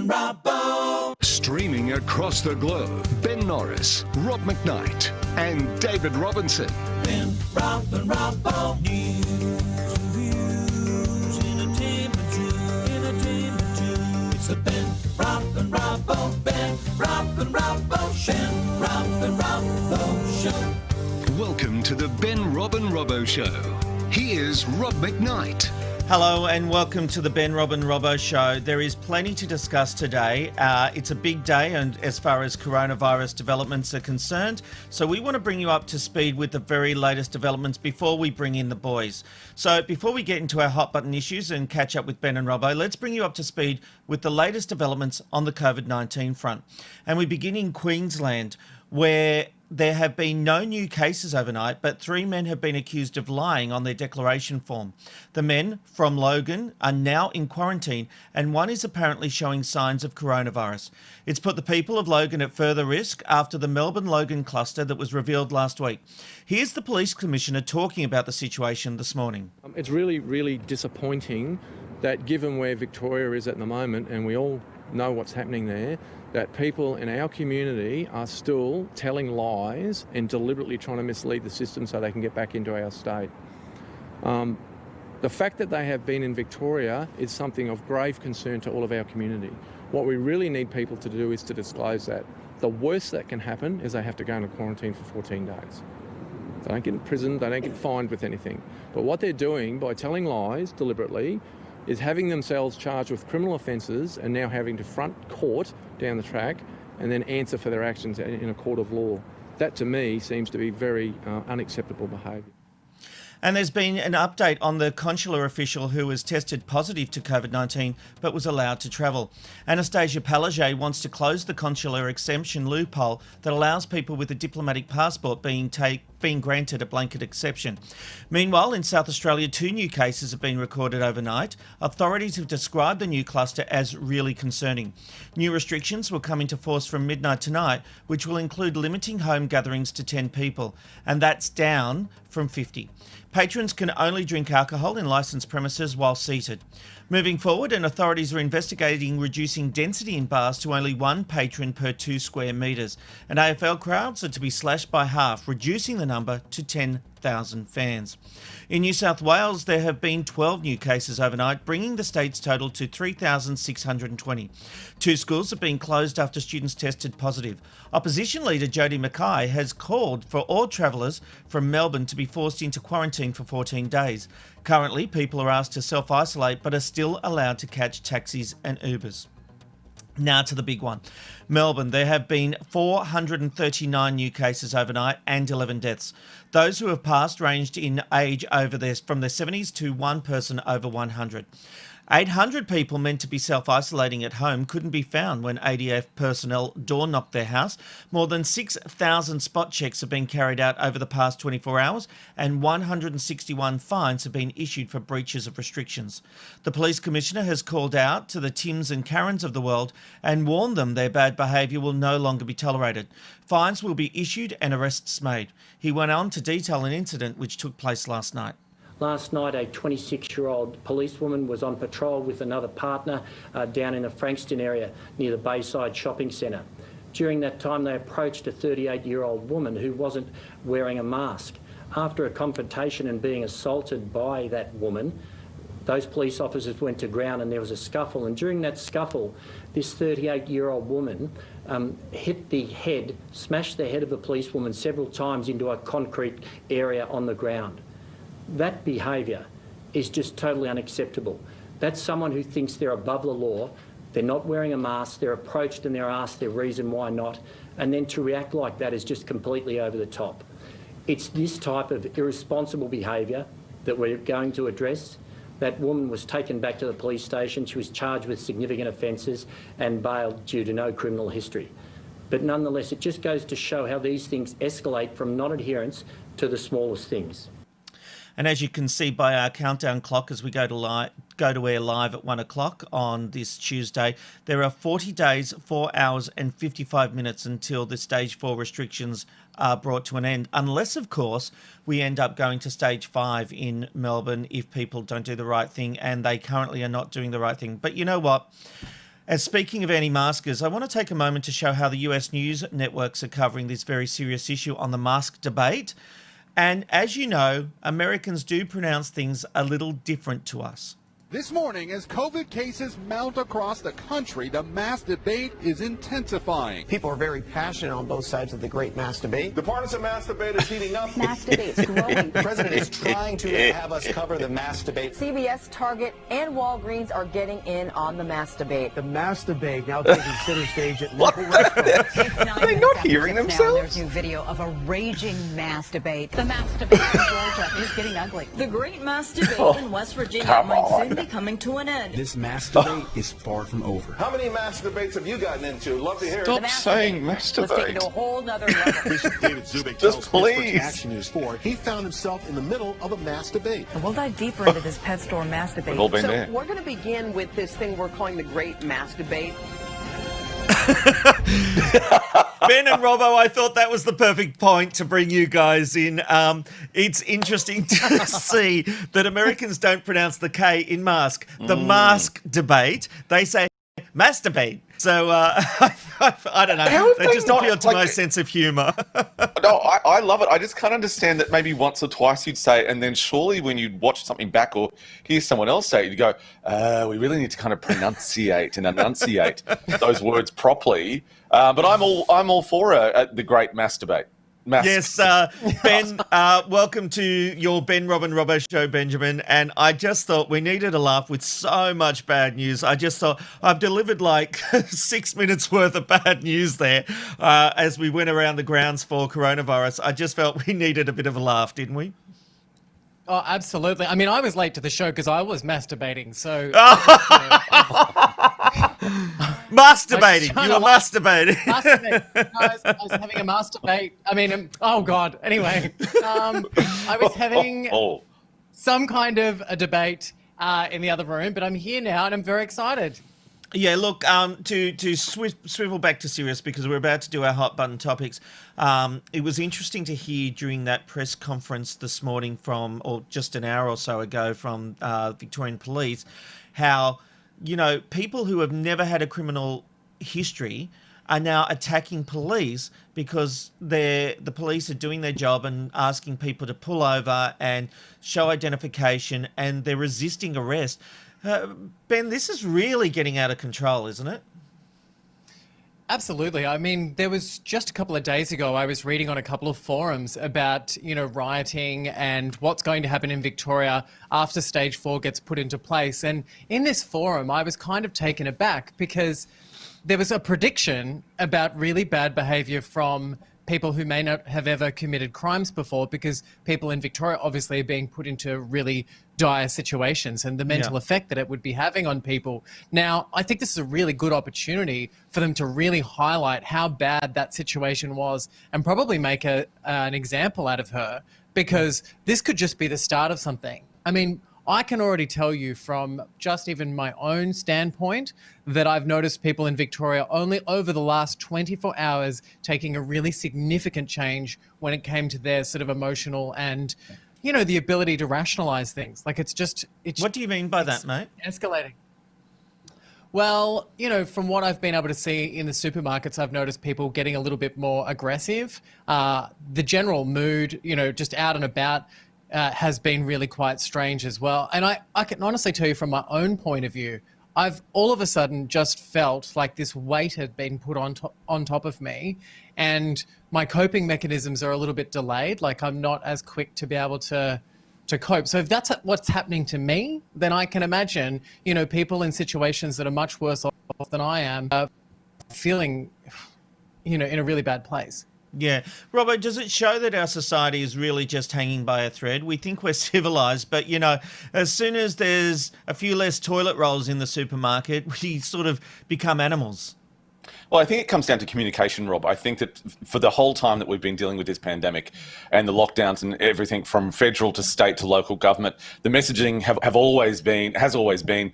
and Robbo. Streaming across the globe, Ben Norris, Rob McKnight, and David Robinson. Ben, Rob and Robbo. News, reviews, entertainment too. It's the Ben, Rob and Robbo. Ben, Rob and Robbo. Ben, Rob and Robbo Show. Welcome to the Ben, Rob and Robbo Show. Here's Rob McKnight. Hello and welcome to the Ben, Rob and Robbo Show. There is plenty to discuss today. It's a big day and as far as coronavirus developments are concerned. So we want to bring you up to speed with the very latest developments before we bring in the boys. So before we get into our hot button issues and catch up with Ben and Robbo, let's bring you up to speed with the latest developments on the COVID-19 front. And we begin in Queensland, where there have been no new cases overnight, but 3 men have been accused of lying on their declaration form. The men from Logan are now in quarantine, and one is apparently showing signs of coronavirus. It's put the people of Logan at further risk after the Melbourne-Logan cluster that was revealed last week. Here's the Police Commissioner talking about the situation this morning. It's really, really disappointing that given where Victoria is at the moment, and we all know what's happening there, that people in our community are still telling lies and deliberately trying to mislead the system so they can get back into our state. The fact that they have been in Victoria is something of grave concern to all of our community. What we really need people to do is to disclose that. The worst that can happen is they have to go into quarantine for 14 days. They don't get in prison, they don't get fined with anything. But what they're doing by telling lies deliberately is having themselves charged with criminal offences and now having to front court down the track and then answer for their actions in a court of law. That, to me, seems to be very unacceptable behaviour. And there's been an update on the consular official who was tested positive to COVID-19 but was allowed to travel. Anastasia Palaszczuk wants to close the consular exemption loophole that allows people with a diplomatic passport being granted a blanket exception. Meanwhile, in South Australia, 2 new cases have been recorded overnight. Authorities have described the new cluster as really concerning. New restrictions will come into force from midnight tonight, which will include limiting home gatherings to 10 people, and that's down from 50. Patrons can only drink alcohol in licensed premises while seated. Moving forward, and authorities are investigating reducing density in bars to only 1 patron per 2 square metres, and AFL crowds are to be slashed by half, reducing the number to 10,000 fans. In New South Wales, there have been 12 new cases overnight, bringing the state's total to 3,620. 2 schools have been closed after students tested positive. Opposition leader Jody Mackay has called for all travellers from Melbourne to be forced into quarantine for 14 days. Currently, people are asked to self-isolate but are still allowed to catch taxis and Ubers. Now to the big one. Melbourne, there have been 439 new cases overnight and 11 deaths. Those who have passed ranged in age from their 70s to one person over 100. 800 people meant to be self-isolating at home couldn't be found when ADF personnel door-knocked their house. More than 6,000 spot checks have been carried out over the past 24 hours and 161 fines have been issued for breaches of restrictions. The Police Commissioner has called out to the Tims and Karens of the world and warned them their bad behaviour will no longer be tolerated. Fines will be issued and arrests made. He went on to detail an incident which took place last night. Last night, a 26-year-old policewoman was on patrol with another partner down in the Frankston area near the Bayside Shopping Centre. During that time, they approached a 38-year-old woman who wasn't wearing a mask. After a confrontation and being assaulted by that woman, those police officers went to ground and there was a scuffle. And during that scuffle, this 38-year-old woman smashed the head of the policewoman several times into a concrete area on the ground. That behaviour is just totally unacceptable. That's someone who thinks they're above the law, they're not wearing a mask, they're approached and they're asked their reason why not, and then to react like that is just completely over the top. It's this type of irresponsible behaviour that we're going to address. That woman was taken back to the police station. She was charged with significant offences and bailed due to no criminal history. But nonetheless, it just goes to show how these things escalate from non-adherence to the smallest things. And as you can see by our countdown clock as we go to air live at 1 o'clock on this Tuesday, there are 40 days, 4 hours and 55 minutes until the Stage 4 restrictions are brought to an end. Unless, of course, we end up going to Stage 5 in Melbourne if people don't do the right thing, and they currently are not doing the right thing. But you know what? And speaking of anti-maskers, I want to take a moment to show how the US news networks are covering this very serious issue on the mask debate. And as you know, Americans do pronounce things a little different to us. This morning, as COVID cases mount across the country, the mask debate is intensifying. People are very passionate on both sides of the great mask debate. The partisan mask debate is heating up. Mask debate's growing. The president is trying to have us cover the mask debate. CVS, Target, and Walgreens are getting in on the mask debate. The mask debate now taking center stage at local restaurants. Are they not hearing themselves? There's new video of a raging mask debate. The mask debate in Georgia is getting ugly. The great mask debate in West Virginia might soon be coming to an end. This mask debate is far from over. How many mask debates have you gotten into? Love to hear. Stop saying mask debate. Let's take it to a whole other level. David Zubik Just please. Action News 4. He found himself in the middle of a mask debate. And we'll dive deeper into this pet store mask debate. We've all been So there. we're going to begin with this thing we're calling the great mask debate. Ben and Robbo, I thought that was the perfect point to bring you guys in. It's interesting to see that Americans don't pronounce the K in mask. The mask debate, they say masturbate. So I don't know. They just appeal to my sense of humour. No, I love it. I just can't understand that maybe once or twice you'd say it, and then surely when you watch something back or hear someone else say it, you go, we really need to kind of pronunciate and enunciate those words properly. But I'm all for the great masturbate. Yes, Ben, welcome to your Ben, Rob and Robbo Show, Benjamin. And I just thought we needed a laugh with so much bad news. I just thought I've delivered like 6 minutes worth of bad news there as we went around the grounds for coronavirus. I just felt we needed a bit of a laugh, didn't we? Oh, absolutely. I mean, I was late to the show because I was masturbating, so... Masturbating. You were masturbating. I was having a masturbate. I mean, oh, God. Anyway, I was having some kind of a debate in the other room, but I'm here now and I'm very excited. Yeah, look, to swivel back to serious because we're about to do our hot button topics. It was interesting to hear during that press conference this morning or just an hour or so ago from Victorian Police, how, you know, people who have never had a criminal history are now attacking police because the police are doing their job and asking people to pull over and show identification, and they're resisting arrest. Ben, this is really getting out of control, isn't it? Absolutely. I mean, there was just a couple of days ago, I was reading on a couple of forums about, you know, rioting and what's going to happen in Victoria after stage 4 gets put into place. And in this forum, I was kind of taken aback because there was a prediction about really bad behaviour from people who may not have ever committed crimes before, because people in Victoria obviously are being put into really dire situations and the mental effect that it would be having on people. Now, I think this is a really good opportunity for them to really highlight how bad that situation was and probably make an example out of her, because this could just be the start of something. I mean, I can already tell you from just even my own standpoint that I've noticed people in Victoria only over the last 24 hours taking a really significant change when it came to their sort of emotional and, you know, the ability to rationalize things. Like it's What do you mean by that, mate? Escalating. Well, you know, from what I've been able to see in the supermarkets, I've noticed people getting a little bit more aggressive. The general mood, you know, just out and about, has been really quite strange as well. And I can honestly tell you from my own point of view, I've all of a sudden just felt like this weight had been put on top of me, and my coping mechanisms are a little bit delayed. Like I'm not as quick to be able to cope. So if that's what's happening to me, then I can imagine, you know, people in situations that are much worse off than I am feeling, you know, in a really bad place. Yeah. Robbo, does it show that our society is really just hanging by a thread? We think we're civilised, but, you know, as soon as there's a few less toilet rolls in the supermarket, we sort of become animals. Well, I think it comes down to communication, Rob. I think that for the whole time that we've been dealing with this pandemic and the lockdowns and everything from federal to state to local government, the messaging has always been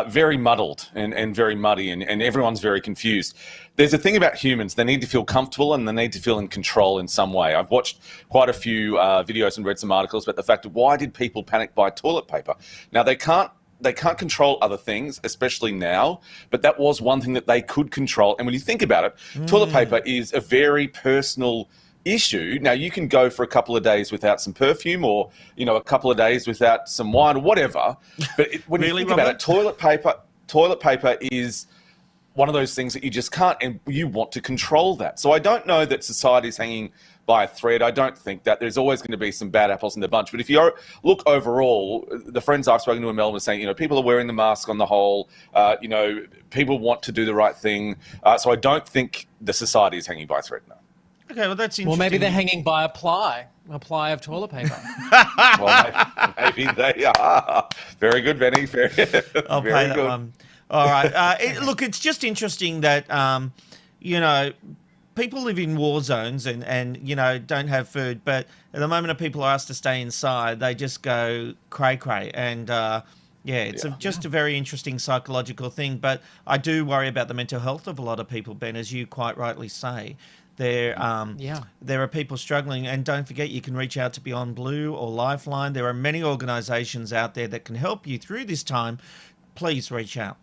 very muddled and very muddy, and everyone's very confused. There's a thing about humans. They need to feel comfortable and they need to feel in control in some way. I've watched quite a few videos and read some articles about the fact of why did people panic buy toilet paper. Now, they can't they can't control other things, especially now, but that was one thing that they could control. And when you think about it, toilet paper is a very personal issue. Now, you can go for a couple of days without some perfume, or a couple of days without some wine or whatever, but when Really, you think about Robert? it, toilet paper is one of those things that you just can't, and you want to control that. So I don't know that society's hanging by a thread. I don't think that. There's always going to be some bad apples in the bunch. But if you look overall, the friends I've spoken to in Melbourne are saying, people are wearing the mask on the whole. People want to do the right thing. So I don't think the society is hanging by a thread now. Okay, well, that's interesting. Well, maybe they're hanging by a ply of toilet paper. Well, maybe they are. Very good, Benny. I'll pay that one. All right. Look, it's just interesting that, people live in war zones and don't have food, but at the moment people are asked to stay inside, they just go cray-cray. And, it's just a very interesting psychological thing. But I do worry about the mental health of a lot of people, Ben, as you quite rightly say. There are people struggling, and don't forget you can reach out to Beyond Blue or Lifeline. There are many organisations out there that can help you through this time. Please reach out.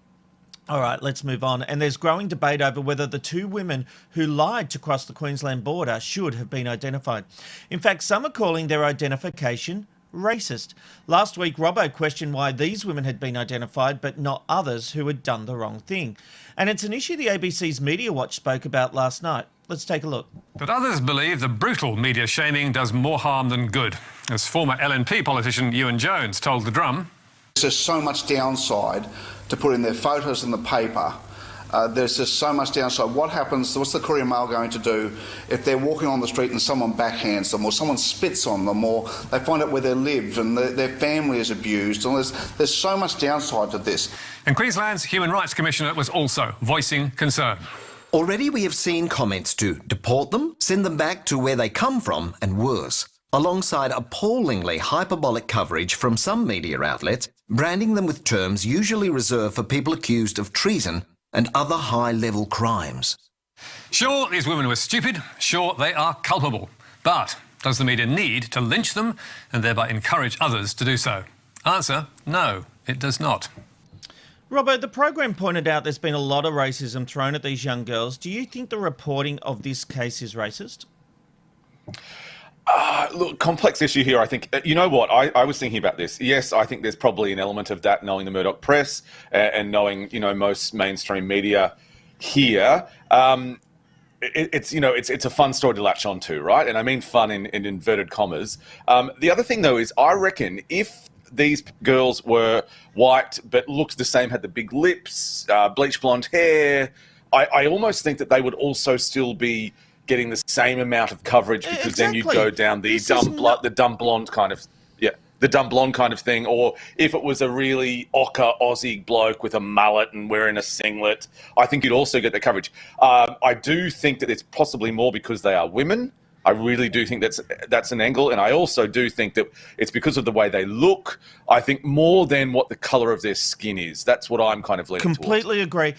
All right, let's move on. And there's growing debate over whether the two women who lied to cross the Queensland border should have been identified. In fact, some are calling their identification racist. Last week, Robbo questioned why these women had been identified but not others who had done the wrong thing. And it's an issue the ABC's Media Watch spoke about last night. Let's take a look. But others believe the brutal media shaming does more harm than good, as former LNP politician Ewan Jones told The Drum. There's so much downside to putting their photos in the paper. There's just so much downside. What happens, what's the Courier Mail going to do if they're walking on the street and someone backhands them, or someone spits on them, or they find out where they live and their family is abused? And there's so much downside to this. And Queensland's Human Rights Commissioner was also voicing concern. Already we have seen comments to deport them, send them back to where they come from, and worse, alongside appallingly hyperbolic coverage from some media outlets, branding them with terms usually reserved for people accused of treason and other high-level crimes. Sure, these women were stupid. Sure, they are culpable. But does the media need to lynch them and thereby encourage others to do so? Answer, no, it does not. Robbo, the program pointed out there's been a lot of racism thrown at these young girls. Do you think the reporting of this case is racist? Look, complex issue here, I think. You know what? I was thinking about this. Yes, I think there's probably an element of that, knowing the Murdoch press and knowing, most mainstream media here. It's a fun story to latch on to, right? And I mean fun in inverted commas. The other thing, though, is I reckon if these girls were white but looked the same, had the big lips, bleach blonde hair, I almost think that they would also still be getting the same amount of coverage, because then you'd go down the dumb blonde kind of thing. Or if it was a really ochre Aussie bloke with a mullet and wearing a singlet, I think you'd also get the coverage. I do think that it's possibly more because they are women. I really do think that's an angle, and I also do think that it's because of the way they look. I think more than what the colour of their skin is. That's what I'm kind of leaning towards. Completely agree.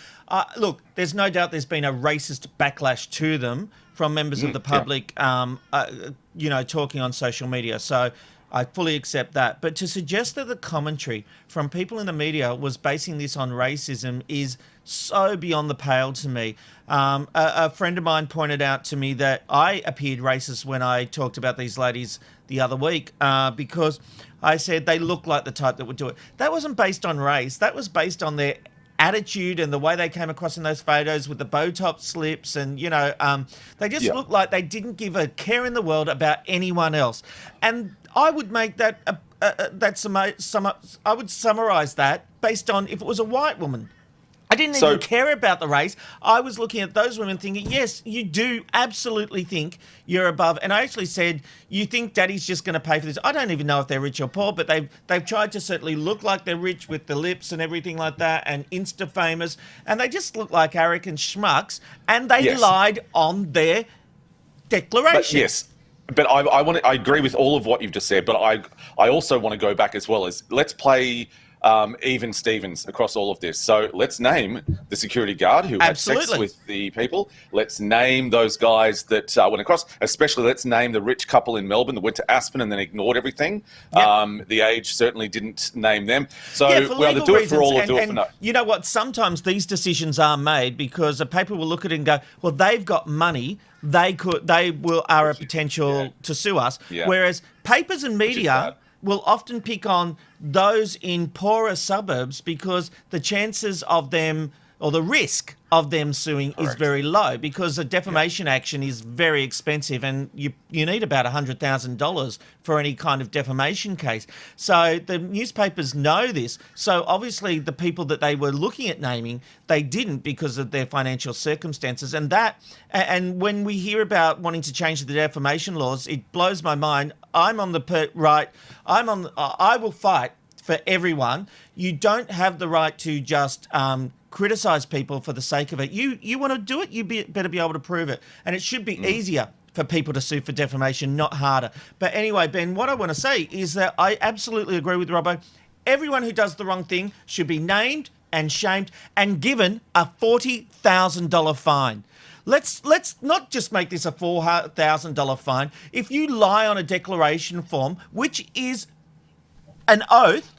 Look, there's no doubt there's been a racist backlash to them from members of the public, talking on social media. So I fully accept that. But to suggest that the commentary from people in the media was basing this on racism is so beyond the pale to me. A friend of mine pointed out to me that I appeared racist when I talked about these ladies the other week because I said they look like the type that would do it. That wasn't based on race. That was based on their attitude and the way they came across in those photos with the Botox lips, and they just looked like they didn't give a care in the world about anyone else. And I would make that I would summarize that based on if it was a white woman. I didn't even care about the race. I was looking at those women thinking, yes, you do absolutely think you're above. And I actually said, you think Daddy's just going to pay for this? I don't even know if they're rich or poor, but they've tried to certainly look like they're rich with the lips and everything like that, and Insta famous, and they just look like arrogant schmucks, and they lied on their declaration. But I agree with all of what you've just said, but I also want to go back as well as let's play even Stevens across all of this. So let's name the security guard who had sex with the people. Let's name those guys that went across. Especially let's name the rich couple in Melbourne that went to Aspen and then ignored everything. Yep. The Age certainly didn't name them. So we either do it for all or do it for no. You know what? Sometimes these decisions are made because a paper will look at it and go, well, they've got money. They are a potential to sue us. Yeah. Whereas papers and media will often pick on those in poorer suburbs because the chances of them or the risk of them suing is very low because a defamation action is very expensive and you need about $100,000 for any kind of defamation case. So the newspapers know this. So obviously the people that they were looking at naming, they didn't because of their financial circumstances. And when we hear about wanting to change the defamation laws, it blows my mind. I'm on the right. I will fight for everyone. You don't have the right to just criticise people for the sake of it. You want to do it, you better be able to prove it. And it should be easier for people to sue for defamation, not harder. But anyway, Ben, what I want to say is that I absolutely agree with Robbo. Everyone who does the wrong thing should be named and shamed and given a $40,000 fine. Let's not just make this a $4,000 fine. If you lie on a declaration form, which is an oath,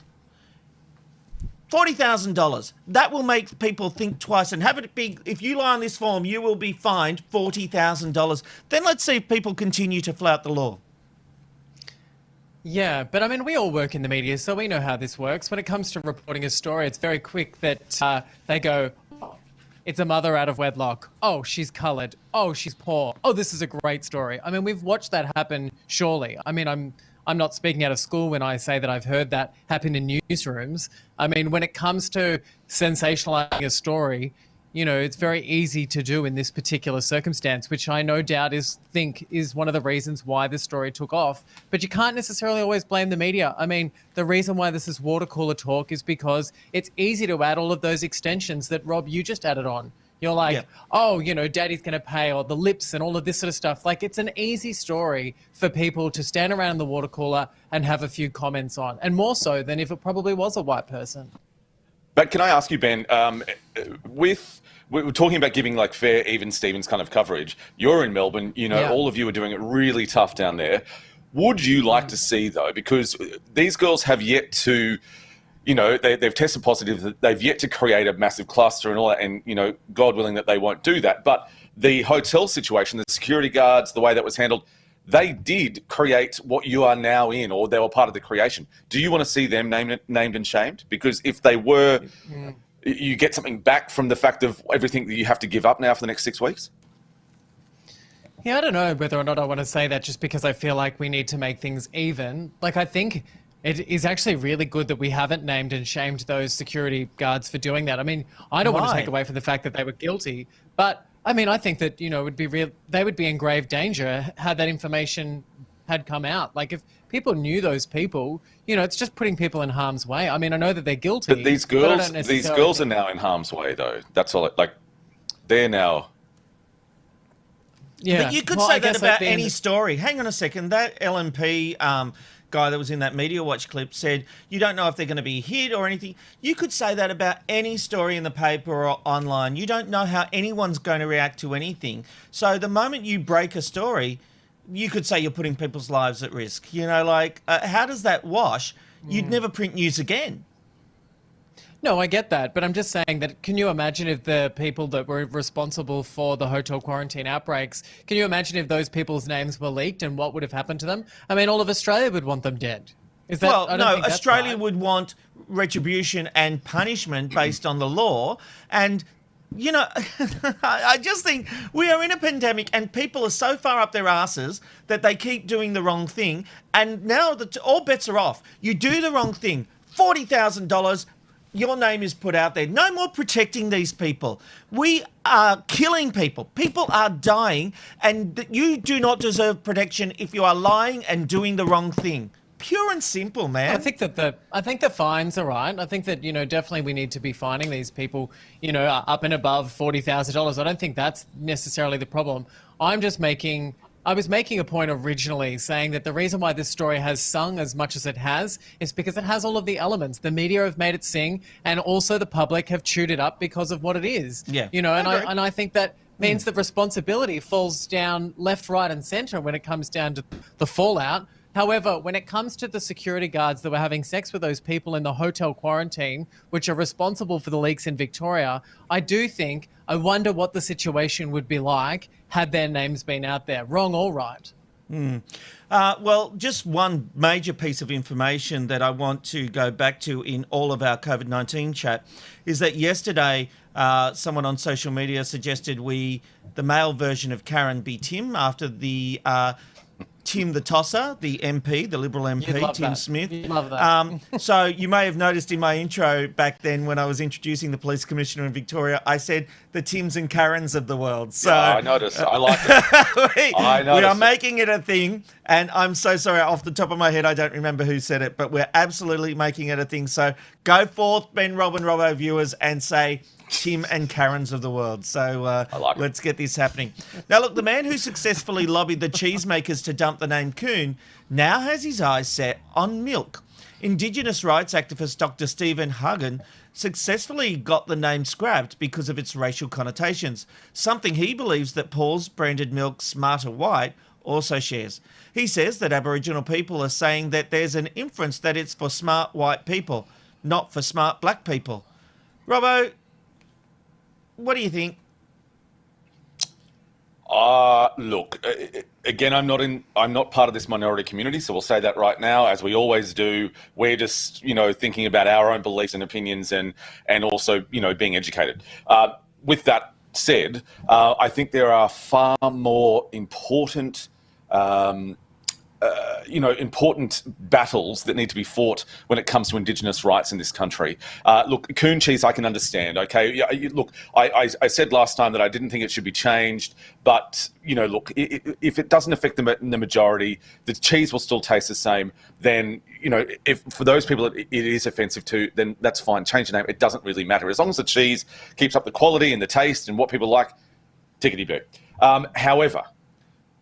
$40,000. That will make people think twice and have it be, if you lie on this form, you will be fined $40,000. Then let's see if people continue to flout the law. Yeah, but I mean, we all work in the media, so we know how this works. When it comes to reporting a story, it's very quick that they go, oh, it's a mother out of wedlock. Oh, she's coloured. Oh, she's poor. Oh, this is a great story. I mean, we've watched that happen, surely. I mean, I'm not speaking out of school when I say that I've heard that happen in newsrooms. I mean, when it comes to sensationalizing a story, it's very easy to do in this particular circumstance, which I no doubt is one of the reasons why this story took off. But you can't necessarily always blame the media. I mean, the reason why this is water cooler talk is because it's easy to add all of those extensions that, Rob, you just added on. You're like, oh, daddy's going to pay, or the lips and all of this sort of stuff. Like, it's an easy story for people to stand around in the water cooler and have a few comments on, and more so than if it probably was a white person. But can I ask you, Ben, we're talking about giving like fair, even Stevens kind of coverage. You're in Melbourne, all of you are doing it really tough down there. Would you like to see, though, because these girls have yet to... they've tested positive, that they've yet to create a massive cluster and all that, and, God willing that they won't do that. But the hotel situation, the security guards, the way that was handled, they did create what you are now in, or they were part of the creation. Do you want to see them named and shamed? Because if they were, you get something back from the fact of everything that you have to give up now for the next 6 weeks? Yeah, I don't know whether or not I want to say that just because I feel like we need to make things even. Like, I think... it is actually really good that we haven't named and shamed those security guards for doing that. I mean, I don't want to take away from the fact that they were guilty, but I mean, I think that, they would be in grave danger had that information had come out. Like, if people knew those people, it's just putting people in harm's way. I mean, I know that they're guilty. But these girls are now in harm's way, though. That's all. They're now. Yeah, but you could say that about any story. Hang on a second. That LNP guy that was in that Media Watch clip said you don't know if they're going to be hit or anything. You could say that about any story in the paper or online. You don't know how anyone's going to react to anything. So the moment you break a story, you could say you're putting people's lives at risk. How does that wash? You'd never print news again. No, I get that, but I'm just saying that, can you imagine if the people that were responsible for the hotel quarantine outbreaks, can you imagine if those people's names were leaked and what would have happened to them? I mean, all of Australia would want them dead. Australia would want retribution and punishment based on the law. And, I just think we are in a pandemic and people are so far up their asses that they keep doing the wrong thing. And now that all bets are off. You do the wrong thing, $40,000, your name is put out there. No more protecting these people. We are killing people. People are dying, and you do not deserve protection if you are lying and doing the wrong thing. Pure and simple, man. I think the fines are right. I think that, definitely we need to be fining these people, up and above $40,000. I don't think that's necessarily the problem. I'm just making I was making a point originally saying that the reason why this story has sung as much as it has is because it has all of the elements. The media have made it sing, and also the public have chewed it up because of what it is. Yeah. You know, and I think that means that responsibility falls down left, right, and centre when it comes down to the fallout. However, when it comes to the security guards that were having sex with those people in the hotel quarantine, which are responsible for the leaks in Victoria, I wonder what the situation would be like had their names been out there, wrong or right. Well, just one major piece of information that I want to go back to in all of our COVID-19 chat is that yesterday someone on social media suggested the male version of Karen be Tim after the Tim the Tosser, the MP, the Liberal MP, Tim Smith. You'd love that. So you may have noticed in my intro back then when I was introducing the police commissioner in Victoria, I said the Tims and Karens of the world. So I noticed. I like it. we are making it a thing, and I'm so sorry. Off the top of my head, I don't remember who said it, but we're absolutely making it a thing. So go forth, Ben, Rob, and Robbo viewers, and say Tim and Karens of the world. So let's get this happening. Now, look, the man who successfully lobbied the cheesemakers to dump the name Coon now has his eyes set on milk. Indigenous rights activist Dr. Stephen Hagen successfully got the name scrapped because of its racial connotations, something he believes that Paul's branded milk Smarter White also shares. He says that Aboriginal people are saying that there's an inference that it's for smart white people, not for smart black people. Robbo, what do you think? Look, again, I'm not part of this minority community, so we'll say that right now, as we always do. We're just, thinking about our own beliefs and opinions, and also, being educated. With that said, I think there are far more important important battles that need to be fought when it comes to Indigenous rights in this country. Look, Coon cheese, I can understand, okay? Look, I said last time that I didn't think it should be changed, but, look, if it doesn't affect the majority, the cheese will still taste the same, then, if for those people it is offensive to, then that's fine. Change the name. It doesn't really matter. As long as the cheese keeps up the quality and the taste and what people like, tickety-boo. However,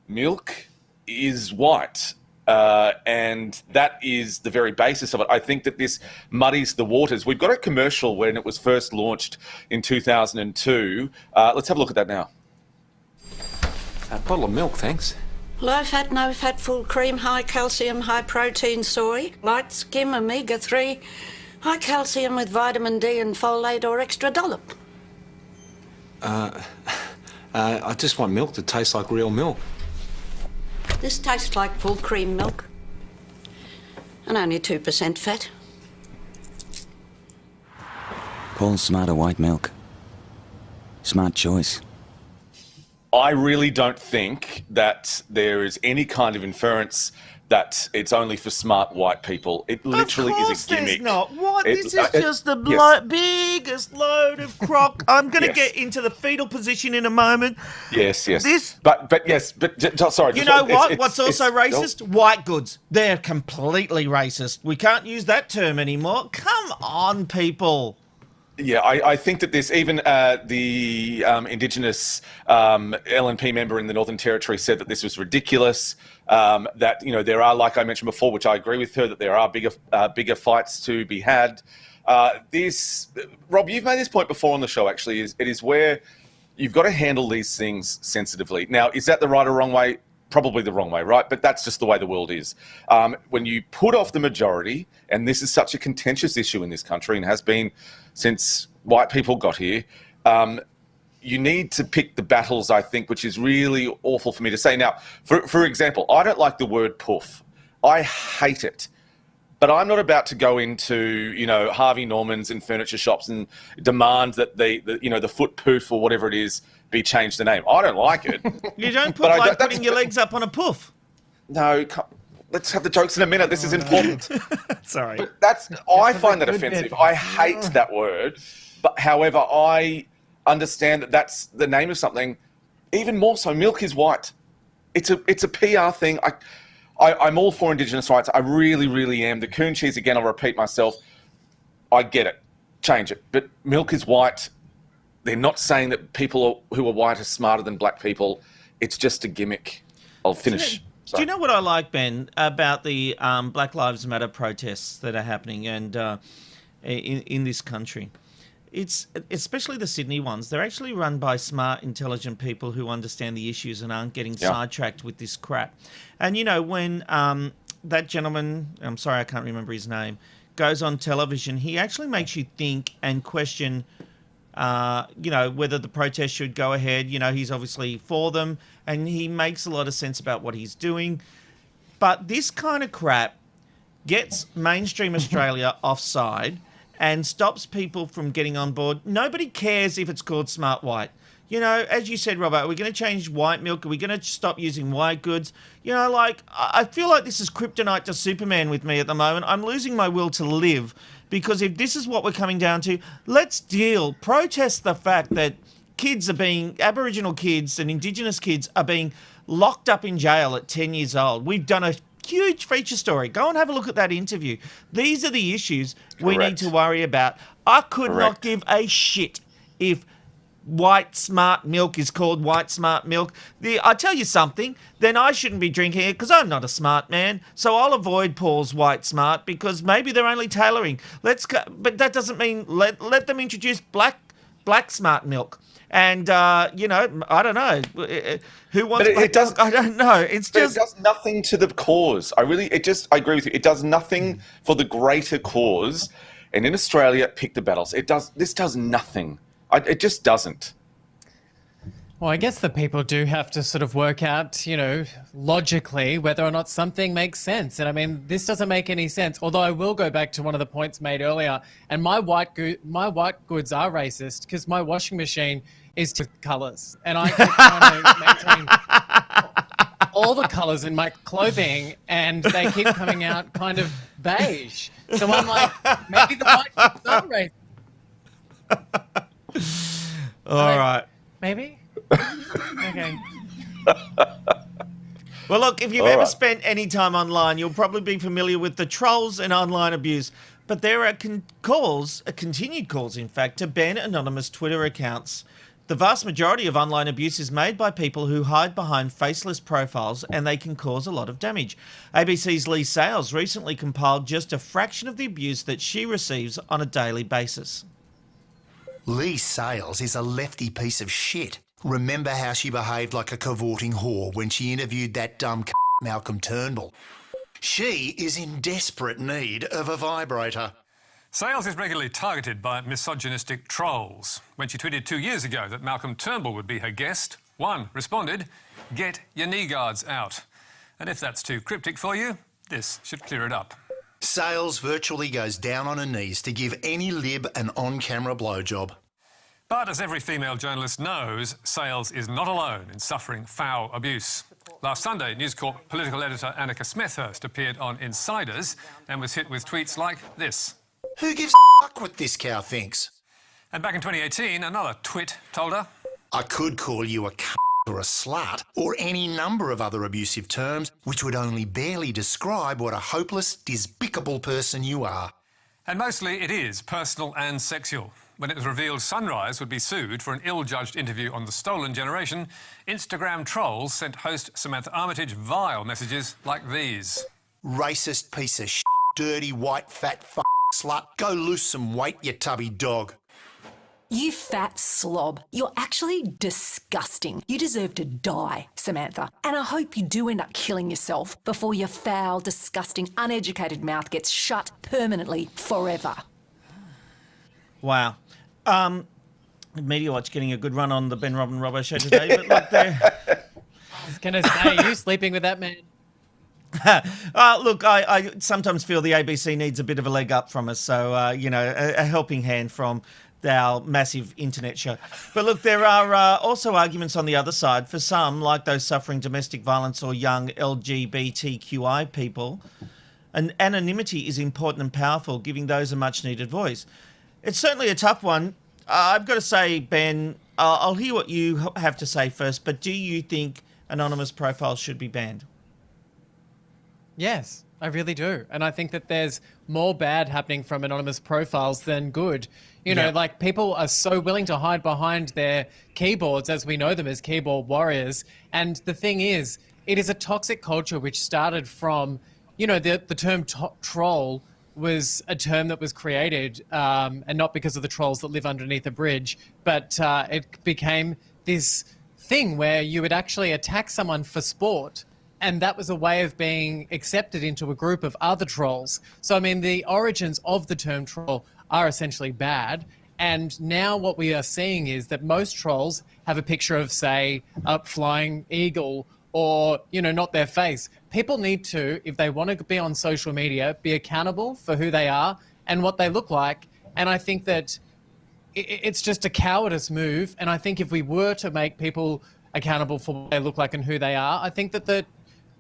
milk is white, and that is the very basis of it. I think that this muddies the waters. We've got a commercial when it was first launched in 2002. Let's have a look at that now. A bottle of milk, thanks. Low fat, no fat, full cream, high calcium, high protein soy, light skim, omega-3, high calcium with vitamin D and folate or extra dollop. I just want milk that tastes like real milk. This tastes like full cream milk and only 2% fat. Paul's Smarter White milk. Smart choice. I really don't think that there is any kind of inference that it's only for smart white people. It literally is a gimmick. There's not. What? This is just the biggest load of crock. I'm going to get into the fetal position in a moment. Yes. This, but sorry. You know what? What's also racist? White goods. They're completely racist. We can't use that term anymore. Come on, people. Yeah, I think that this, even the Indigenous LNP member in the Northern Territory said that this was ridiculous, that, there are, like I mentioned before, which I agree with her, that there are bigger fights to be had. Rob, you've made this point before on the show, actually, it is where you've got to handle these things sensitively. Now, is that the right or wrong way? Probably the wrong way, right? But that's just the way the world is. When you put off the majority, and this is such a contentious issue in this country and has been since white people got here, you need to pick the battles, I think, which is really awful for me to say. Now, for example, I don't like the word poof. I hate it. But I'm not about to go into, Harvey Norman's and furniture shops and demand that the foot poof or whatever it is be changed the name. I don't like it. You don't put putting your legs up on a poof. No, let's have the jokes in a minute. This is important. Sorry. But I find that offensive. I hate that word. But however, I understand that that's the name of something. Even more so, milk is white. It's a PR thing. I'm all for Indigenous rights. I really, really am. The Coon cheese, again, I'll repeat myself. I get it. Change it. But milk is white. They're not saying that people who are white are smarter than black people. It's just a gimmick. I'll finish. Do you know what I like, Ben, about the Black Lives Matter protests that are happening and in this country? It's especially the Sydney ones. They're actually run by smart, intelligent people who understand the issues and aren't getting sidetracked with this crap. And, you know, when that gentleman, I'm sorry, I can't remember his name, goes on television, he actually makes you think and question, you know, whether the protest should go ahead. You know, he's obviously for them and he makes a lot of sense about what he's doing. But this kind of crap gets mainstream Australia offside and stops people from getting on board. Nobody cares if it's called smart white. You know, as you said, Robbo, are we going to change white milk? Are we going to stop using white goods? You know, like, I feel like this is kryptonite to Superman with me at the moment. I'm losing my will to live because if this is what we're coming down to, let's protest the fact that Aboriginal kids and Indigenous kids are being locked up in jail at 10 years old. We've done a huge feature story. Go and have a look at that interview. These are the issues we need to worry about. I could not give a shit if white smart milk is called white smart milk. I tell you something, then I shouldn't be drinking it because I'm not a smart man. So I'll avoid Paul's white smart because maybe they're only tailoring. But that doesn't mean let them introduce black smart milk. And, you know, I don't know. Who wants... But it does... I don't know. It does nothing to the cause. I agree with you. It does nothing for the greater cause. And in Australia, pick the battles. This does nothing. It just doesn't. Well, I guess the people do have to sort of work out, you know, logically whether or not something makes sense. And I mean, this doesn't make any sense. Although I will go back to one of the points made earlier. And my white goods are racist because my washing machine is two colours, and I keep trying to maintain all the colours in my clothing, and they keep coming out kind of beige. So I'm like, maybe the white goods are racist. All right. Maybe? Okay. Well, look, if you've ever spent any time online, you'll probably be familiar with the trolls and online abuse. But there are continued calls, in fact, to ban anonymous Twitter accounts. The vast majority of online abuse is made by people who hide behind faceless profiles, and they can cause a lot of damage. ABC's Lee Sales recently compiled just a fraction of the abuse that she receives on a daily basis. Lee Sales is a lefty piece of shit. Remember how she behaved like a cavorting whore when she interviewed that dumb Malcolm Turnbull? She is in desperate need of a vibrator. Sales is regularly targeted by misogynistic trolls. When she tweeted 2 years ago that Malcolm Turnbull would be her guest, one responded, "Get your knee guards out." And if that's too cryptic for you, this should clear it up. Sales virtually goes down on her knees to give any lib an on-camera blowjob. But as every female journalist knows, Sales is not alone in suffering foul abuse. Last Sunday, News Corp political editor Annika Smethurst appeared on Insiders and was hit with tweets like this. Who gives a fuck what this cow thinks? And back in 2018, another twit told her, I could call you a c*** or a slut, or any number of other abusive terms which would only barely describe what a hopeless, despicable person you are. And mostly it is personal and sexual. When it was revealed Sunrise would be sued for an ill-judged interview on The Stolen Generation, Instagram trolls sent host Samantha Armitage vile messages like these. Racist piece of shit, dirty white fat slut. Go lose some weight, you tubby dog. You fat slob. You're actually disgusting. You deserve to die, Samantha. And I hope you do end up killing yourself before your foul, disgusting, uneducated mouth gets shut permanently forever. Wow. Media Watch getting a good run on the Ben Rob and Robbo show today. But look, there. I was going to say, you sleeping with that man? Look, I sometimes feel the ABC needs a bit of a leg up from us. So, you know, a helping hand from our massive internet show. But look, there are also arguments on the other side. For some, like those suffering domestic violence or young LGBTQI people, and anonymity is important and powerful, giving those a much-needed voice. It's certainly a tough one. I've got to say, Ben, I'll hear what you have to say first, but do you think anonymous profiles should be banned? Yes, I really do. And I think that there's more bad happening from anonymous profiles than good. You know, like people are so willing to hide behind their keyboards as we know them as keyboard warriors. And the thing is, it is a toxic culture which started from, the term troll was a term that was created, and not because of the trolls that live underneath a bridge, but it became this thing where you would actually attack someone for sport, and that was a way of being accepted into a group of other trolls. So, I mean, the origins of the term troll are essentially bad, and now what we are seeing is that most trolls have a picture of, say, a flying eagle or, not their face. People need to, if they want to be on social media, be accountable for who they are and what they look like. And I think that it's just a cowardice move. And I think if we were to make people accountable for what they look like and who they are, I think that the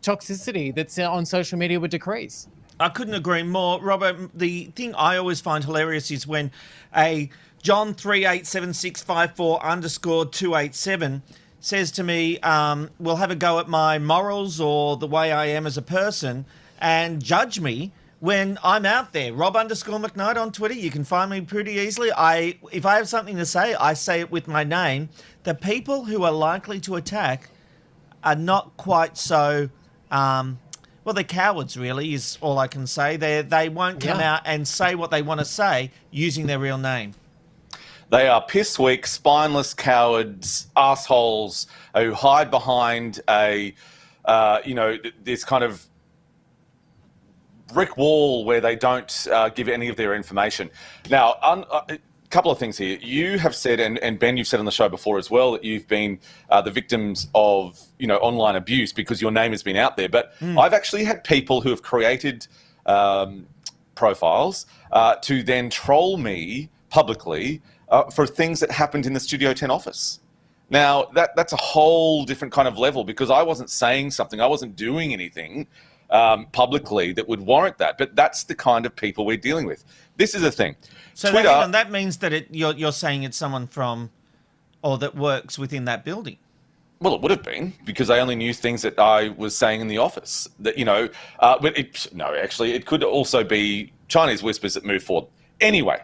toxicity that's on social media would decrease. I couldn't agree more. Robbo, the thing I always find hilarious is when a John387654_287 says to me, we'll have a go at my morals or the way I am as a person and judge me when I'm out there. Rob_McKnight on Twitter. You can find me pretty easily. If I have something to say, I say it with my name. The people who are likely to attack are not quite so... well, they're cowards, really, is all I can say. They won't come out and say what they want to say using their real name. They are piss weak, spineless cowards, assholes who hide behind this kind of brick wall where they don't give any of their information. Now, a couple of things here. You have said, and Ben, you've said on the show before as well, that you've been the victims of, online abuse because your name has been out there. But I've actually had people who have created profiles to then troll me publicly for things that happened in the Studio 10 office. Now, that's a whole different kind of level because I wasn't saying something, I wasn't doing anything publicly that would warrant that. But that's the kind of people we're dealing with. This is the thing. So Twitter, that means that you're saying it's someone from or that works within that building. Well, it would have been because they only knew things that I was saying in the office. That but it could also be Chinese whispers that move forward. Anyway,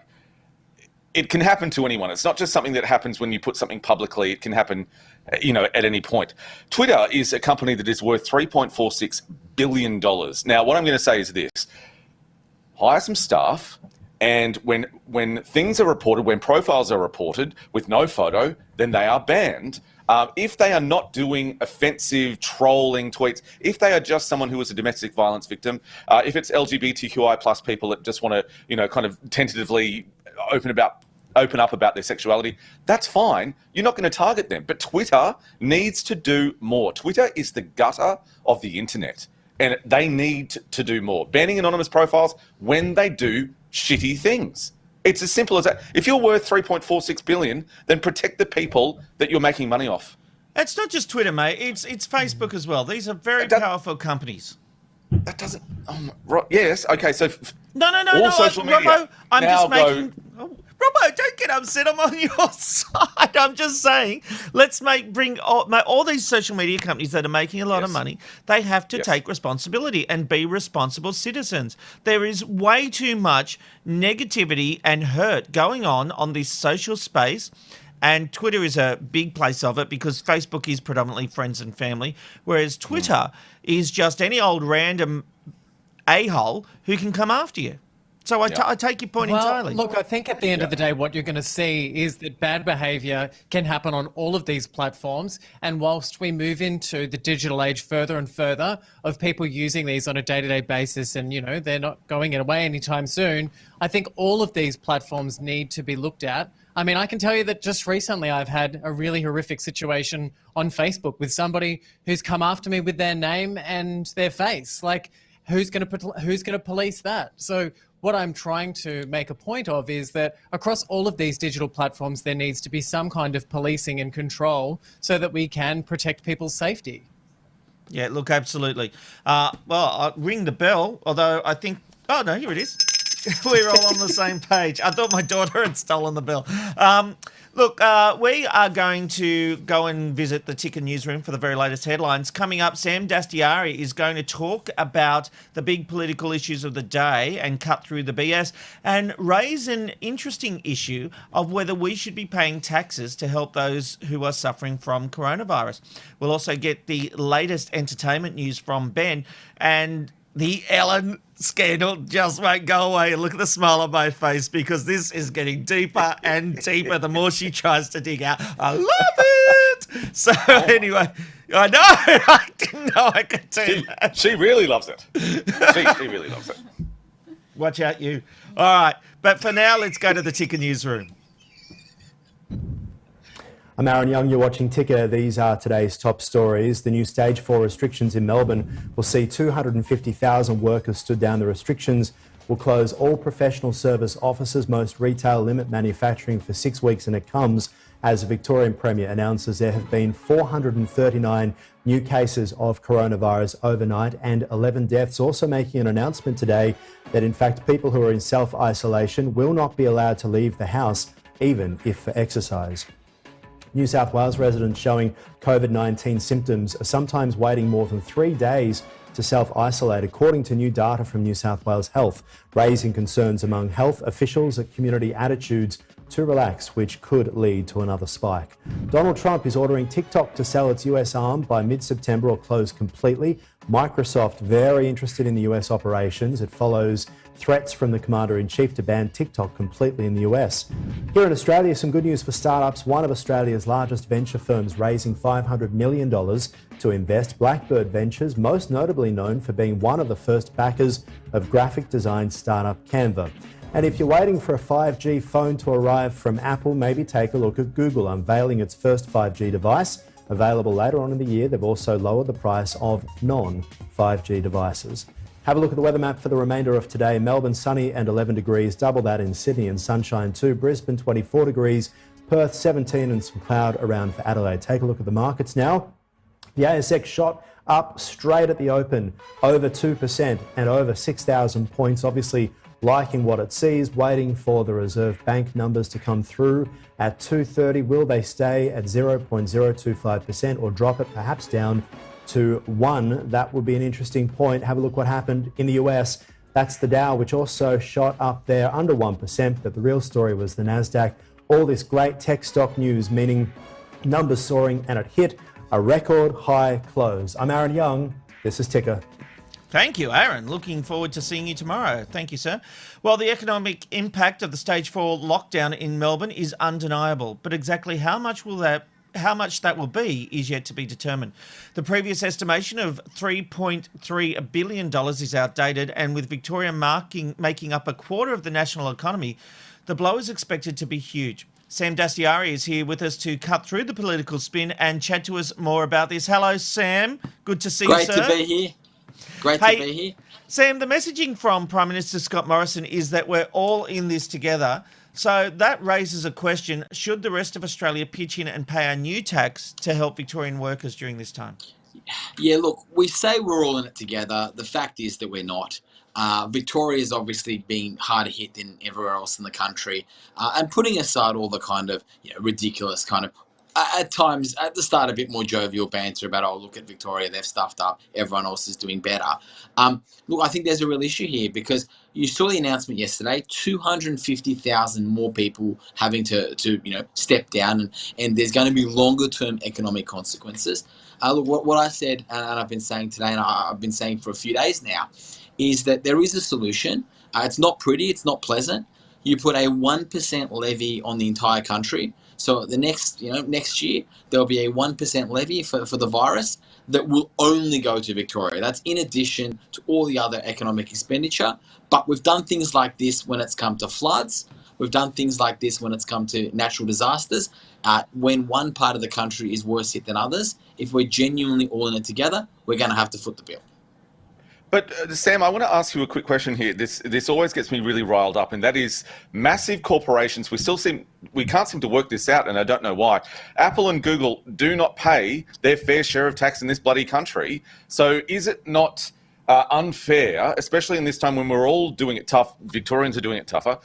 it can happen to anyone. It's not just something that happens when you put something publicly. It can happen, at any point. Twitter is a company that is worth $3.46 billion. Now, what I'm going to say is this: hire some staff. And when things are reported, when profiles are reported with no photo, then they are banned. If they are not doing offensive trolling tweets, if they are just someone who is a domestic violence victim, if it's LGBTQI plus people that just want to, kind of tentatively open up about their sexuality, that's fine. You're not going to target them. But Twitter needs to do more. Twitter is the gutter of the internet, and they need to do more. Banning anonymous profiles when they do shitty things. It's as simple as that. If you're worth $3.46 billion, then protect the people that you're making money off. It's not just Twitter, mate. It's Facebook as well. These are very powerful companies. That doesn't... yes, okay, so... No. Social media. Robbo, I'm now just making... Robbo, don't get upset. I'm on your side. I'm just saying, let's bring all these social media companies that are making a lot of money. They have to take responsibility and be responsible citizens. There is way too much negativity and hurt going on this social space. And Twitter is a big place of it because Facebook is predominantly friends and family, whereas Twitter is just any old random a-hole who can come after you. So I take your point entirely. Look, I think at the end of the day, what you're going to see is that bad behaviour can happen on all of these platforms. And whilst we move into the digital age further and further of people using these on a day-to-day basis and, they're not going away anytime soon, I think all of these platforms need to be looked at. I mean, I can tell you that just recently I've had a really horrific situation on Facebook with somebody who's come after me with their name and their face. Like, who's going to police that? So what I'm trying to make a point of is that across all of these digital platforms, there needs to be some kind of policing and control so that we can protect people's safety. Yeah, look, absolutely. I'll ring the bell, although I think... Oh, no, here it is. We're all on the same page. I thought my daughter had stolen the bell. Look, we are going to go and visit the Ticker newsroom for the very latest headlines. Coming up, Sam Dastyari is going to talk about the big political issues of the day and cut through the BS and raise an interesting issue of whether we should be paying taxes to help those who are suffering from coronavirus. We'll also get the latest entertainment news from Ben, and the Ellen scandal just won't go away. Look at the smile on my face, because this is getting deeper and deeper the more she tries to dig out. I love it. So anyway, I know. I didn't know I could do that. She really loves it. She really loves it. Watch out, you. All right. But for now, let's go to the Ticker newsroom. I'm Aaron Young, you're watching Ticker. These are today's top stories. The new Stage 4 restrictions in Melbourne will see 250,000 workers stood down. The restrictions will close all professional service offices, most retail, limit manufacturing for 6 weeks, and it comes as the Victorian Premier announces there have been 439 new cases of coronavirus overnight and 11 deaths. Also making an announcement today that in fact people who are in self-isolation will not be allowed to leave the house, even if for exercise. New South Wales residents showing COVID-19 symptoms are sometimes waiting more than 3 days to self-isolate, according to new data from New South Wales Health, raising concerns among health officials at community attitudes to relax, which could lead to another spike. Donald Trump is ordering TikTok to sell its US arm by mid-September or close completely. Microsoft very interested in the US operations. It follows threats from the Commander-in-Chief to ban TikTok completely in the US. Here in Australia, some good news for startups. One of Australia's largest venture firms raising $500 million to invest. Blackbird Ventures, most notably known for being one of the first backers of graphic design startup Canva. And if you're waiting for a 5G phone to arrive from Apple, maybe take a look at Google unveiling its first 5G device. Available later on in the year, they've also lowered the price of non-5G devices. Have a look at the weather map for the remainder of today. Melbourne sunny and 11 degrees, double that in Sydney and sunshine too. Brisbane 24 degrees, Perth 17 and some cloud around for Adelaide. Take a look at the markets now. The ASX shot up straight at the open, over 2% and over 6,000 points. Obviously liking what it sees, waiting for the Reserve Bank numbers to come through at 2:30. Will they stay at 0.025% or drop it perhaps down to 1? That would be an interesting point. Have a look what happened in the US. That's the Dow, which also shot up there under 1%, but the real story was the Nasdaq. All this great tech stock news, meaning numbers soaring, and it hit a record high close. I'm Aaron Young. This is Ticker. Thank you, Aaron. Looking forward to seeing you tomorrow. Thank you, sir. Well, the economic impact of the Stage 4 lockdown in Melbourne is undeniable, but exactly how much that will be is yet to be determined. The previous estimation of $3.3 billion is outdated, and with Victoria making up a quarter of the national economy, the blow is expected to be huge. Sam Dastyari is here with us to cut through the political spin and chat to us more about this. Hello, Sam. Good to see you, sir. Great to be here. Great to be here. Sam, the messaging from Prime Minister Scott Morrison is that we're all in this together. So that raises a question. Should the rest of Australia pitch in and pay a new tax to help Victorian workers during this time? Yeah, look, we say we're all in it together. The fact is that we're not. Victoria's obviously been harder hit than everywhere else in the country. And putting aside all the kind of ridiculous kind of, at times, at the start, a bit more jovial banter about, oh, look at Victoria, they've stuffed up, everyone else is doing better. Look, I think there's a real issue here because you saw the announcement yesterday, 250,000 more people having to step down, and there's going to be longer-term economic consequences. Look, what I said, and I've been saying today, and I've been saying for a few days now, is that there is a solution. It's not pretty, it's not pleasant. You put a 1% levy on the entire country. So the next year, there'll be a 1% levy for the virus that will only go to Victoria. That's in addition to all the other economic expenditure. But we've done things like this when it's come to floods. We've done things like this when it's come to natural disasters. When one part of the country is worse hit than others, if we're genuinely all in it together, we're going to have to foot the bill. But Sam, I want to ask you a quick question here. This always gets me really riled up, and that is massive corporations. We can't seem to work this out, and I don't know why. Apple and Google do not pay their fair share of tax in this bloody country. So is it not unfair, especially in this time when we're all doing it tough, Victorians are doing it tougher,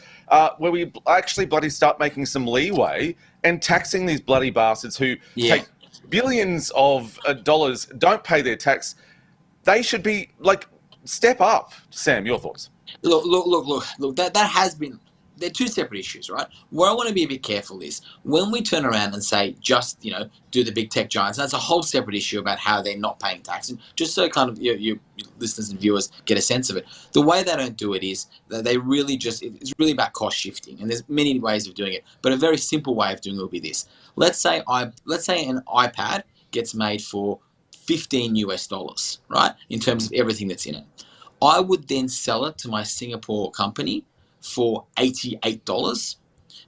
where we actually bloody start making some leeway and taxing these bloody bastards who take billions of dollars, don't pay their tax. They should be, like, step up. Sam, your thoughts? Look, that has been... They're two separate issues, right? Where I want to be a bit careful is when we turn around and say, just, do the big tech giants, that's a whole separate issue about how they're not paying tax. And just so kind of your listeners and viewers get a sense of it, the way they don't do it is that they really it's really about cost shifting. And there's many ways of doing it. But a very simple way of doing it would be this. Let's say an iPad gets made for $15 US, right? In terms of everything that's in it. I would then sell it to my Singapore company for $88.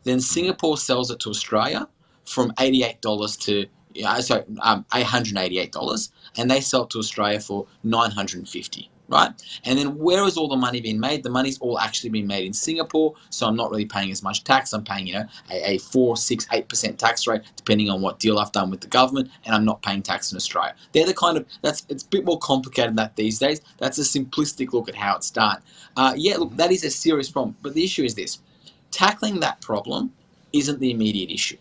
Then Singapore sells it to Australia from $88 to $888, and they sell it to Australia for $950, right? And then where has all the money been made? The money's all actually been made in Singapore, so I'm not really paying as much tax. I'm paying, a 4, 6, 8% tax rate, depending on what deal I've done with the government, and I'm not paying tax in Australia. They're the kind of, it's a bit more complicated than that these days. That's a simplistic look at how it's done. Look, that is a serious problem, but the issue is this. Tackling that problem isn't the immediate issue.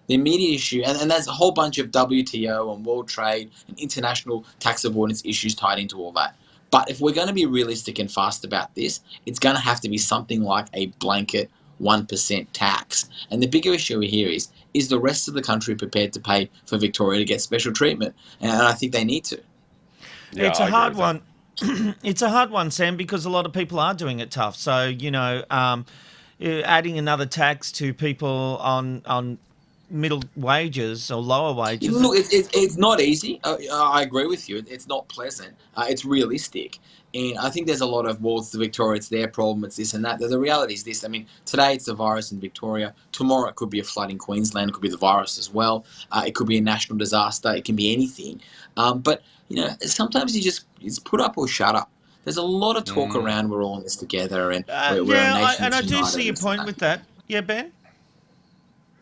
The immediate issue, and there's a whole bunch of WTO and world trade and international tax avoidance issues tied into all that. But if we're going to be realistic and fast about this, it's going to have to be something like a blanket 1% tax. And the bigger issue here is the rest of the country prepared to pay for Victoria to get special treatment? And I think they need to. Yeah, it's a hard one. It's a hard one, Sam, because a lot of people are doing it tough. So, adding another tax to people on middle wages or lower wages. Look, it's not easy. I agree with you. It's not pleasant. It's realistic. And I think there's a lot of, well, it's the Victoria, it's their problem, it's this and that. The reality is this. I mean, today it's the virus in Victoria. Tomorrow it could be a flood in Queensland. It could be the virus as well. It could be a national disaster. It can be anything. But, sometimes it's put up or shut up. There's a lot of talk around we're all in this together and we're a nation. And I do see your point with that. Yeah, Ben?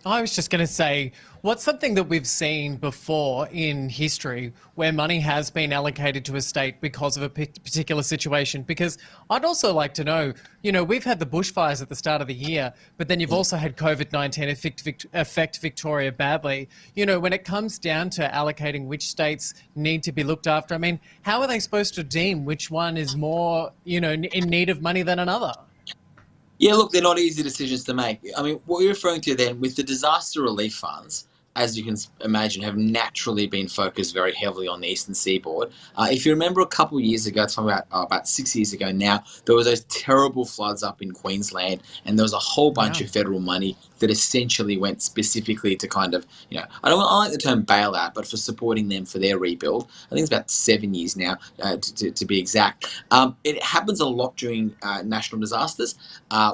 I was just going to say, what's something that we've seen before in history where money has been allocated to a state because of a particular situation? Because I'd also like to know, we've had the bushfires at the start of the year, but then you've also had COVID-19 affect Victoria badly. When it comes down to allocating which states need to be looked after, I mean, how are they supposed to deem which one is more, in need of money than another? Yeah, look, they're not easy decisions to make. I mean, what you're referring to then with the disaster relief funds, as you can imagine, have naturally been focused very heavily on the eastern seaboard. If you remember a couple of years ago, it's about 6 years ago now, there was those terrible floods up in Queensland, and there was a whole bunch of federal money that essentially went specifically to kind of, I like the term bailout, but for supporting them for their rebuild. I think it's about 7 years now, to be exact. It happens a lot during national disasters,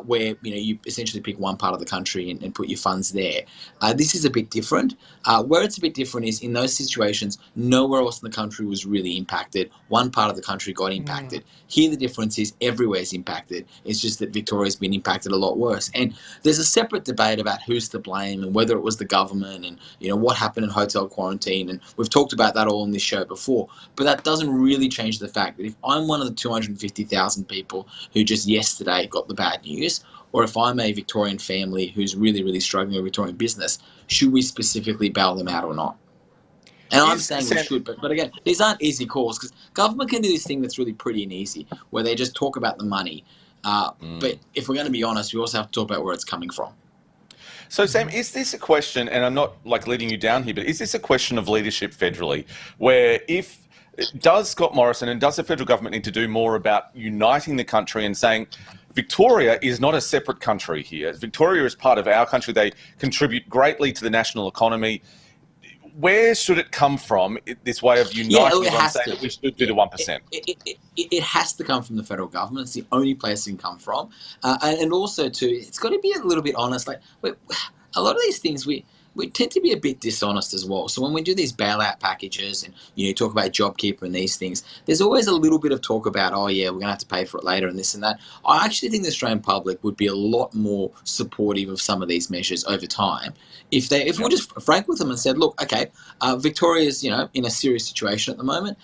where you essentially pick one part of the country and put your funds there. This is a bit different. Where it's a bit different is in those situations, nowhere else in the country was really impacted. One part of the country got impacted. Here the difference is everywhere's impacted. It's just that Victoria's been impacted a lot worse. And there's a separate debate about who's to blame and whether it was the government and what happened in hotel quarantine. And we've talked about that all on this show before. But that doesn't really change the fact that if I'm one of the 250,000 people who just yesterday got the bad news, or if I'm a Victorian family who's really, really struggling with Victorian business, should we specifically bail them out or not? And I'm saying we should, but again, these aren't easy calls because government can do this thing that's really pretty and easy, where they just talk about the money. But if we're going to be honest, we also have to talk about where it's coming from. So, Sam, is this a question, and I'm not leading you down here, but is this a question of leadership federally, where does Scott Morrison and does the federal government need to do more about uniting the country and saying, Victoria is not a separate country here. Victoria is part of our country. They contribute greatly to the national economy. Where should it come from, this way of uniting everyone saying that we should do the 1%? It has to come from the federal government. It's the only place it can come from. And also, too, it's got to be a little bit honest. A lot of these things, we tend to be a bit dishonest as well. So when we do these bailout packages and you talk about JobKeeper and these things, there's always a little bit of talk about, oh yeah, we're going to have to pay for it later and this and that. I actually think the Australian public would be a lot more supportive of some of these measures over time if we're just frank with them and said, look, okay, Victoria's in a serious situation at the moment.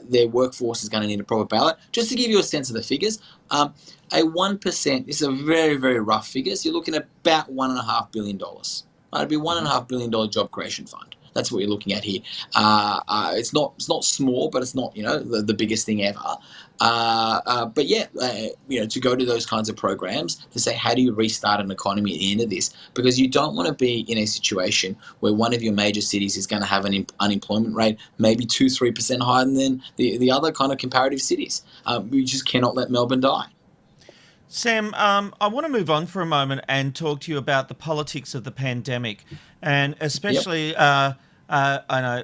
Their workforce is going to need a proper bailout. Just to give you a sense of the figures, a 1%, this is a very, very rough figures. You're looking at about $1.5 billion. It'd be $1.5 billion job creation fund. That's what you're looking at here. It's not small, but it's not the biggest thing ever. But yeah, to go to those kinds of programs to say, how do you restart an economy at the end of this? Because you don't want to be in a situation where one of your major cities is going to have an unemployment rate maybe 2-3% higher than the other kind of comparative cities. We just cannot let Melbourne die. Sam, I want to move on for a moment and talk to you about the politics of the pandemic, and especially a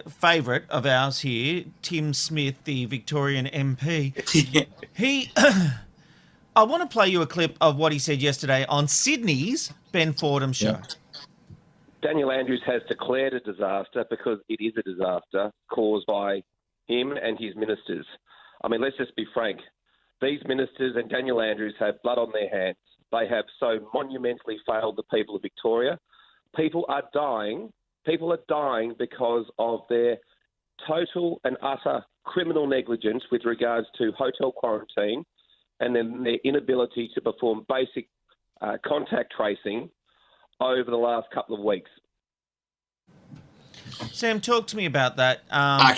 favourite of ours here, Tim Smith, the Victorian MP. I want to play you a clip of what he said yesterday on Sydney's Ben Fordham show. Daniel Andrews has declared a disaster because it is a disaster caused by him and his ministers. I mean, let's just be frank. These ministers and Daniel Andrews have blood on their hands. They have so monumentally failed the people of Victoria. People are dying. People are dying because of their total and utter criminal negligence with regards to hotel quarantine and then their inability to perform basic contact tracing over the last couple of weeks. Sam, talk to me about that.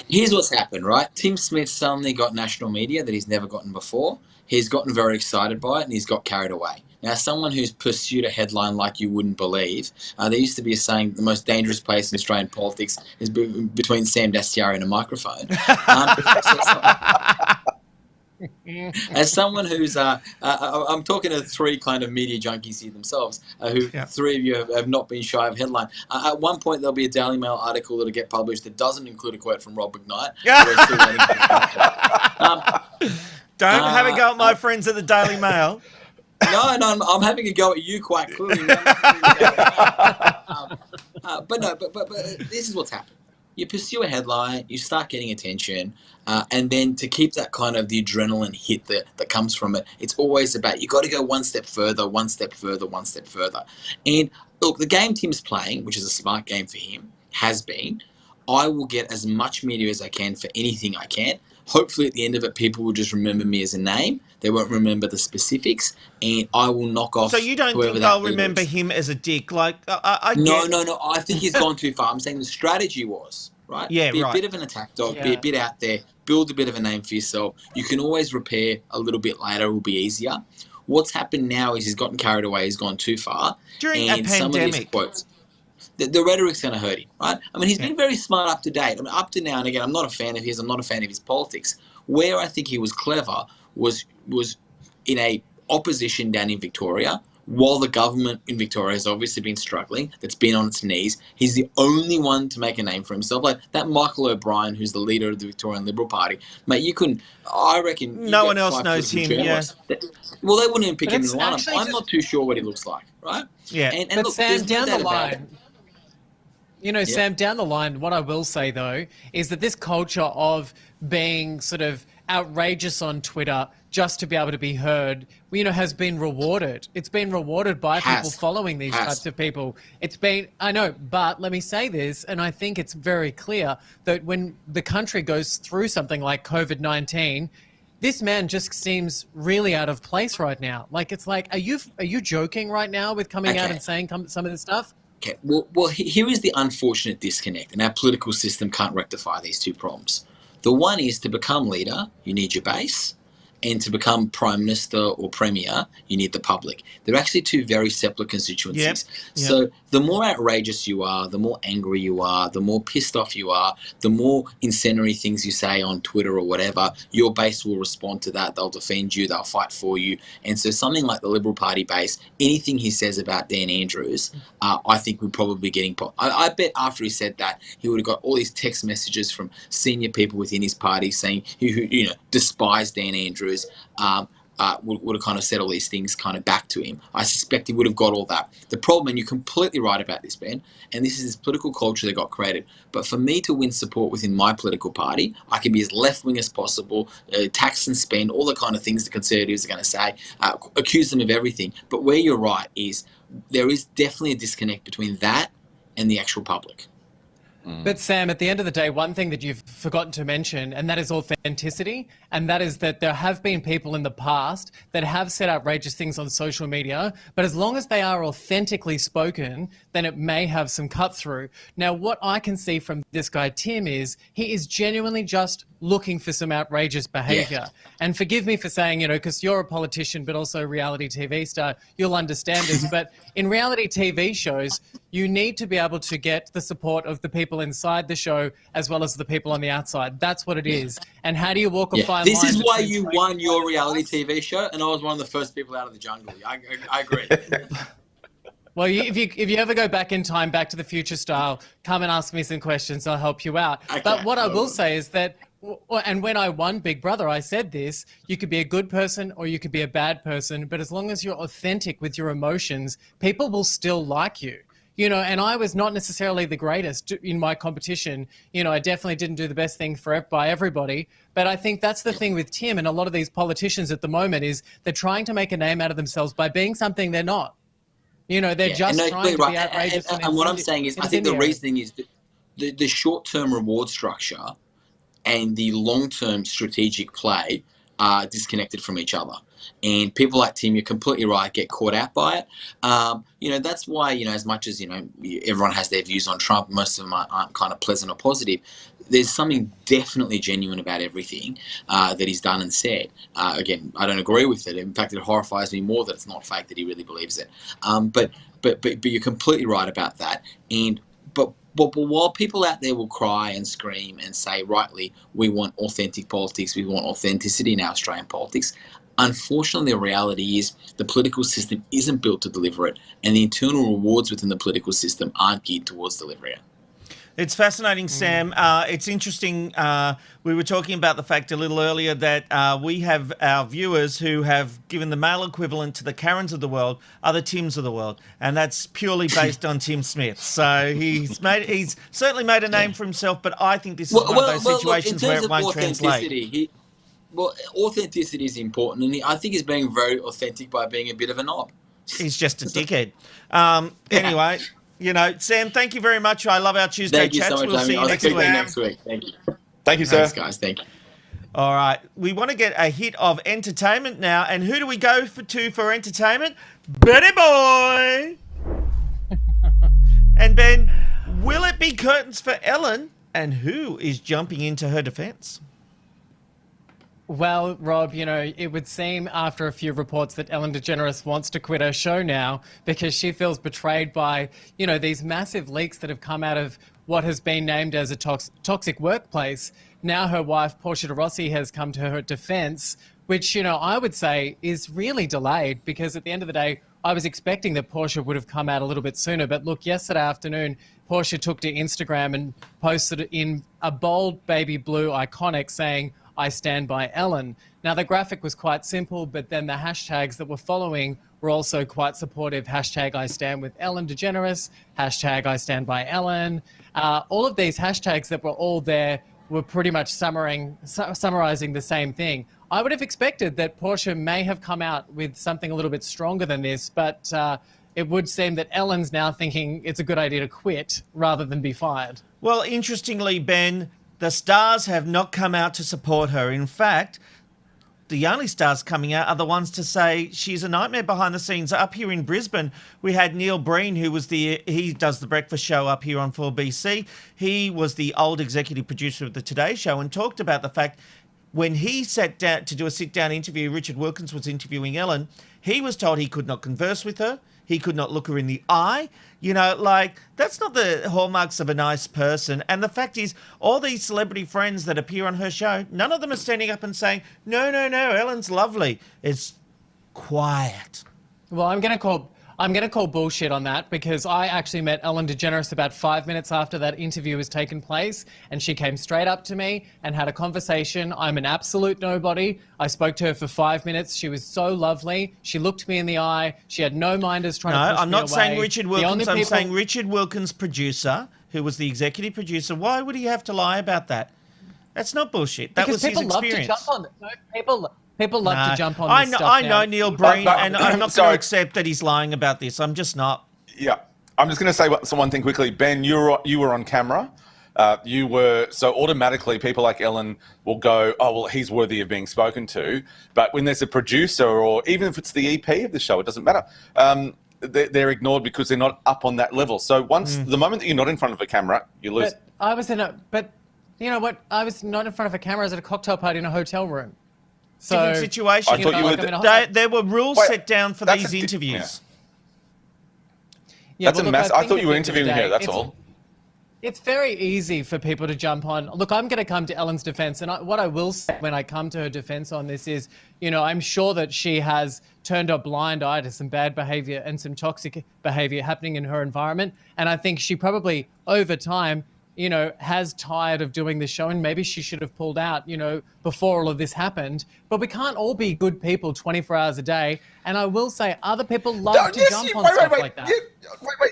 Here's what's happened, right? Tim Smith suddenly got national media that he's never gotten before. He's gotten very excited by it and he's got carried away. Now, someone who's pursued a headline like you wouldn't believe, there used to be a saying, the most dangerous place in Australian politics is between Sam Dastyari and a microphone. As someone who's, I'm talking to three kind of media junkies here themselves, three of you have not been shy of headline. At one point, there'll be a Daily Mail article that'll get published that doesn't include a quote from Rob McKnight. Don't have a go at my friends at the Daily Mail. No, I'm having a go at you quite clearly. But this is what's happened. You pursue a headline, you start getting attention, and then to keep that kind of the adrenaline hit that comes from it, it's always about you got to go one step further, one step further, one step further. And look, the game Tim's playing, which is a smart game for him, has been, I will get as much media as I can for anything I can. Hopefully at the end of it, people will just remember me as a name. They won't remember the specifics, and I will knock off. So you don't think they'll remember him as a dick? Like, No. I think he's gone too far. I'm saying the strategy was, right? Yeah, be a bit of an attack dog, be a bit out there, build a bit of a name for yourself. You can always repair a little bit later. It will be easier. What's happened now is he's gotten carried away. He's gone too far. During a pandemic. Some of these quotes, the rhetoric's going to hurt him, right? I mean, he's been very smart up to date. I mean, up to now, and again, I'm not a fan of his. I'm not a fan of his politics. Where I think he was clever was in a opposition down in Victoria, while the government in Victoria has obviously been struggling, that's been on its knees. He's the only one to make a name for himself. Like that Michael O'Brien, who's the leader of the Victorian Liberal Party, mate, I reckon... No one else knows him, Well, they wouldn't even pick him in the lineup. I'm not too sure what he looks like, right? Yeah. And but look, Sam, down the line... Sam, down the line, what I will say, though, is that this culture of being sort of outrageous on Twitter just to be able to be heard, has been rewarded. It's been rewarded by people following these types of people. It's been, I know, but let me say this, and I think it's very clear that when the country goes through something like COVID-19, this man just seems really out of place right now. Like, it's like, are you joking right now with coming out and saying some of this stuff? Okay, well, here is the unfortunate disconnect, and our political system can't rectify these two problems. The one is to become leader, you need your base, and to become Prime Minister or Premier, you need the public. They're actually two very separate constituencies. Yep. So the more outrageous you are, the more angry you are, the more pissed off you are, the more incendiary things you say on Twitter or whatever, your base will respond to that. They'll defend you. They'll fight for you. And so something like the Liberal Party base, anything he says about Dan Andrews, I think would probably be getting... I bet after he said that, he would have got all these text messages from senior people within his party saying, who despise Dan Andrews. would have kind of said all these things kind of back to him. I suspect he would have got all that. The problem, and you're completely right about this, Ben, and this is this political culture that got created. But for me to win support within my political party, I can be as left-wing as possible, tax and spend, all the kind of things the Conservatives are going to say, accuse them of everything. But where you're right is there is definitely a disconnect between that and the actual public. But Sam, at the end of the day, one thing that you've forgotten to mention, and that is authenticity, and that is that there have been people in the past that have said outrageous things on social media, but as long as they are authentically spoken, then it may have some cut through. Now, what I can see from this guy, Tim, is he is genuinely just looking for some outrageous behaviour. Yeah. And forgive me for saying, you know, because you're a politician, but also a reality TV star, you'll understand this. But in reality TV shows, you need to be able to get the support of the people inside the show as well as the people on the outside. That's what it is. And how do you walk a fine line? This is why you won your reality TV show, and I was one of the first people out of the jungle. I agree. Well, if you ever go back in time, Back to the Future style, come and ask me some questions. I'll help you out. Okay. But what I will say is that, and when I won Big Brother, I said this, you could be a good person or you could be a bad person, but as long as you're authentic with your emotions, people will still like you. You know, and I was not necessarily the greatest in my competition. You know, I definitely didn't do the best thing by everybody. But I think that's the thing with Tim and a lot of these politicians at the moment is they're trying to make a name out of themselves by being something they're not. You know, they're just trying to be outrageous. And what I'm saying is, I think the reasoning is that the short-term reward structure and the long-term strategic play are disconnected from each other. And people like Tim, you're completely right, get caught out by it. You know, that's why, you know, as much as, you know, everyone has their views on Trump, most of them aren't kind of pleasant or positive. There's something definitely genuine about everything that he's done and said. Again, I don't agree with it. In fact, it horrifies me more that it's not fake, that he really believes it. But you're completely right about that. But while people out there will cry and scream and say, rightly, we want authentic politics, we want authenticity in our Australian politics, unfortunately, the reality is the political system isn't built to deliver it, and the internal rewards within the political system aren't geared towards delivering it. It's fascinating, Sam. It's interesting. We were talking about the fact a little earlier that we have our viewers who have given the male equivalent to the Karens of the world are the Tims of the world, and that's purely based on Tim Smith. So he's certainly made a name for himself, but I think this is one of those situations where it won't translate. Authenticity is important, and I think he's being very authentic by being a bit of a knob. He's just a dickhead. Anyway. You know, Sam, thank you very much. I love our Tuesday chats. So much, we'll see you next week. Thank you. Thank you, sir. Thanks, guys. Thank you. All right. We want to get a hit of entertainment now. And who do we go for entertainment? Betty Boy! And Ben, will it be curtains for Ellen? And who is jumping into her defence? Well, Rob, you know, it would seem after a few reports that Ellen DeGeneres wants to quit her show now because she feels betrayed by, you know, these massive leaks that have come out of what has been named as a toxic workplace. Now her wife, Portia de Rossi, has come to her defence, which, you know, I would say is really delayed because at the end of the day, I was expecting that Portia would have come out a little bit sooner. But look, yesterday afternoon, Portia took to Instagram and posted in a bold baby blue iconic saying, "I stand by Ellen." Now, the graphic was quite simple, but then the hashtags that were following were also quite supportive. Hashtag I stand with Ellen DeGeneres, hashtag I stand by Ellen. All of these hashtags that were all there were pretty much summarizing the same thing. I would have expected that Portia may have come out with something a little bit stronger than this, but it would seem that Ellen's now thinking it's a good idea to quit rather than be fired. Well, interestingly, Ben, the stars have not come out to support her. In fact, the only stars coming out are the ones to say she's a nightmare behind the scenes. Up here in Brisbane, we had Neil Breen, he does the breakfast show up here on 4BC. He was the old executive producer of the Today Show and talked about the fact when he sat down to do a sit-down interview, Richard Wilkins was interviewing Ellen, he was told he could not converse with her. He could not look her in the eye. You know, like, that's not the hallmarks of a nice person. And the fact is, all these celebrity friends that appear on her show, none of them are standing up and saying, no, Ellen's lovely. It's quiet. Well, I'm going to call I'm going to call bullshit on that because I actually met Ellen DeGeneres about 5 minutes after that interview has taken place, and she came straight up to me and had a conversation. I'm an absolute nobody. I spoke to her for 5 minutes. She was so lovely. She looked me in the eye. She had no minders trying to push me away. No, I'm not saying Richard Wilkins. I'm saying Richard Wilkins, producer, who was the executive producer. Why would he have to lie about that? That's not bullshit. That was his experience. People love to jump on it. No, people love to jump on this stuff I know now. Neil Breen, and I'm not going to accept that he's lying about this. I'm just not. Yeah. I'm just going to say one thing quickly. Ben, you were on camera. So automatically people like Ellen will go, oh, well, he's worthy of being spoken to. But when there's a producer, or even if it's the EP of the show, it doesn't matter. They're ignored because they're not up on that level. So the moment that you're not in front of a camera, you lose. But you know what? I was not in front of a camera. I was at a cocktail party in a hotel room. So, different situation. I thought you were there were rules set down for these interviews. Yeah, that's a mess. I thought you were interviewing her, that's all. It's very easy for people to jump on. Look, I'm going to come to Ellen's defense, and what I will say when I come to her defense on this is, you know, I'm sure that she has turned a blind eye to some bad behavior and some toxic behavior happening in her environment, and I think she probably, over time, you know, has tired of doing this show, and maybe she should have pulled out, you know, before all of this happened. But we can't all be good people 24 hours a day. And I will say, other people love to jump on stuff like that.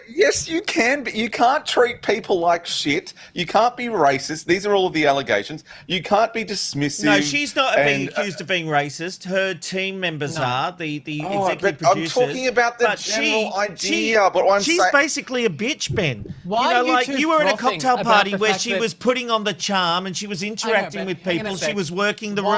Yes, you can, but you can't treat people like shit. You can't be racist. These are all of the allegations. You can't be dismissive. No, she's not being accused of being racist. Her team members are, the executive producers. I'm talking about the general idea. But she's basically a bitch, Ben. Why you know, like you were in a cocktail party where she was putting on the charm and she was interacting with people. She was working the room.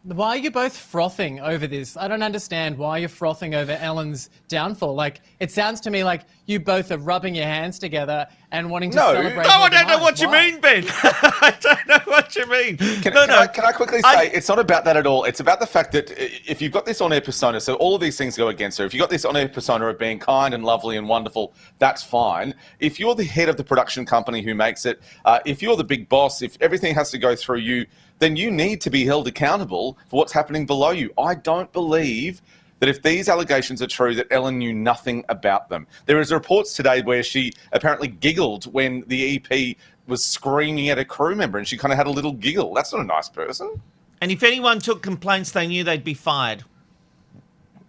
Why are you both frothing over this? I don't understand why you're frothing over Ellen's downfall. Like, it sounds to me like you both are rubbing your hands together and wanting to celebrate. No, I don't know what you mean, Ben. I don't know what you mean. Can I quickly say, it's not about that at all. It's about the fact that if you've got this on-air persona, so all of these things go against her. If you've got this on-air persona of being kind and lovely and wonderful, that's fine. If you're the head of the production company who makes it, if you're the big boss, if everything has to go through you, then you need to be held accountable for what's happening below you. I don't believe that if these allegations are true, that Ellen knew nothing about them. There is reports today where she apparently giggled when the EP was screaming at a crew member, and she kind of had a little giggle. That's not a nice person. And if anyone took complaints, they knew they'd be fired.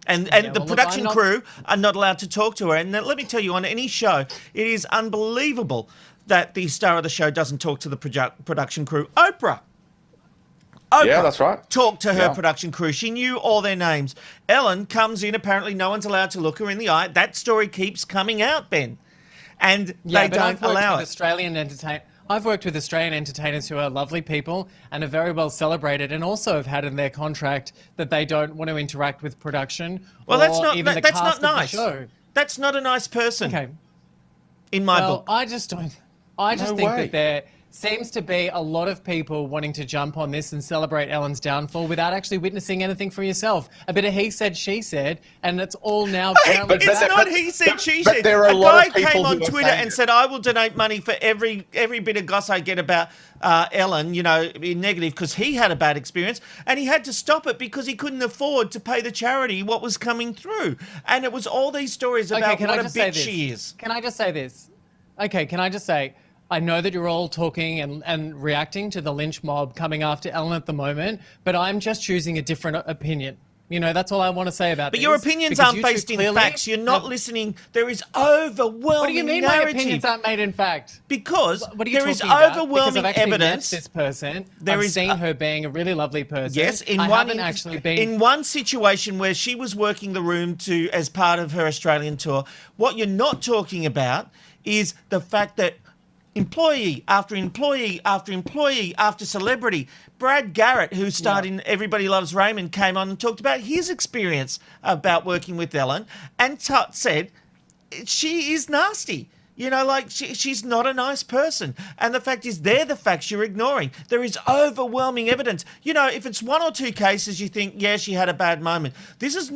And the production crew are not allowed to talk to her. And let me tell you, on any show, it is unbelievable that the star of the show doesn't talk to the production crew. Oprah, yeah, that's right. Talked to her production crew. She knew all their names. Ellen comes in. Apparently, no one's allowed to look her in the eye. That story keeps coming out, Ben. And they don't allow it. I've worked with Australian entertainers who are lovely people and are very well celebrated, and also have had in their contract that they don't want to interact with production. Well, or that's not even that's the cast not of the nice. show. That's not a nice person. Okay. In my book. I just think that there seems to be a lot of people wanting to jump on this and celebrate Ellen's downfall without actually witnessing anything for yourself. A bit of he said, she said, and it's all now... It's not he said, she said. There are a lot guy of people came on who are Twitter and said, I will donate money for every bit of goss I get about Ellen, you know, in negative, because he had a bad experience, and he had to stop it because he couldn't afford to pay the charity what was coming through. And it was all these stories about what a bitch she is. Can I just say this? Okay, can I just say... I know that you're all talking and reacting to the lynch mob coming after Ellen at the moment, but I'm just choosing a different opinion. You know, that's all I want to say about this. But your opinions aren't based in facts. You're not listening. There is overwhelming What do you mean narrative. my opinions aren't made in fact? Because what are you there is talking about? overwhelming because I've actually evidence. Met this person. I've seen her being a really lovely person. Yes, in one situation where she was working the room as part of her Australian tour. What you're not talking about is the fact that employee after employee after employee after celebrity. Brad Garrett, who starred in Everybody Loves Raymond, came on and talked about his experience about working with Ellen and said she is nasty. You know, like she's not a nice person. And the fact is, they're the facts you're ignoring. There is overwhelming evidence. You know, if it's one or two cases, you think, yeah, she had a bad moment. This is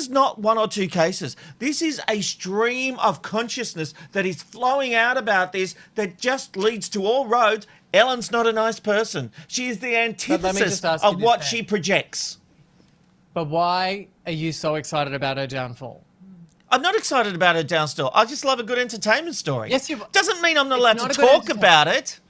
not one or two cases. This is a stream of consciousness that is flowing out about this that just leads to all roads. Ellen's not a nice person. She is the antithesis of what she projects. But why are you so excited about her downfall? I'm not excited about her down store. I just love a good entertainment story. Yes, you. Doesn't mean I'm not allowed to talk about it.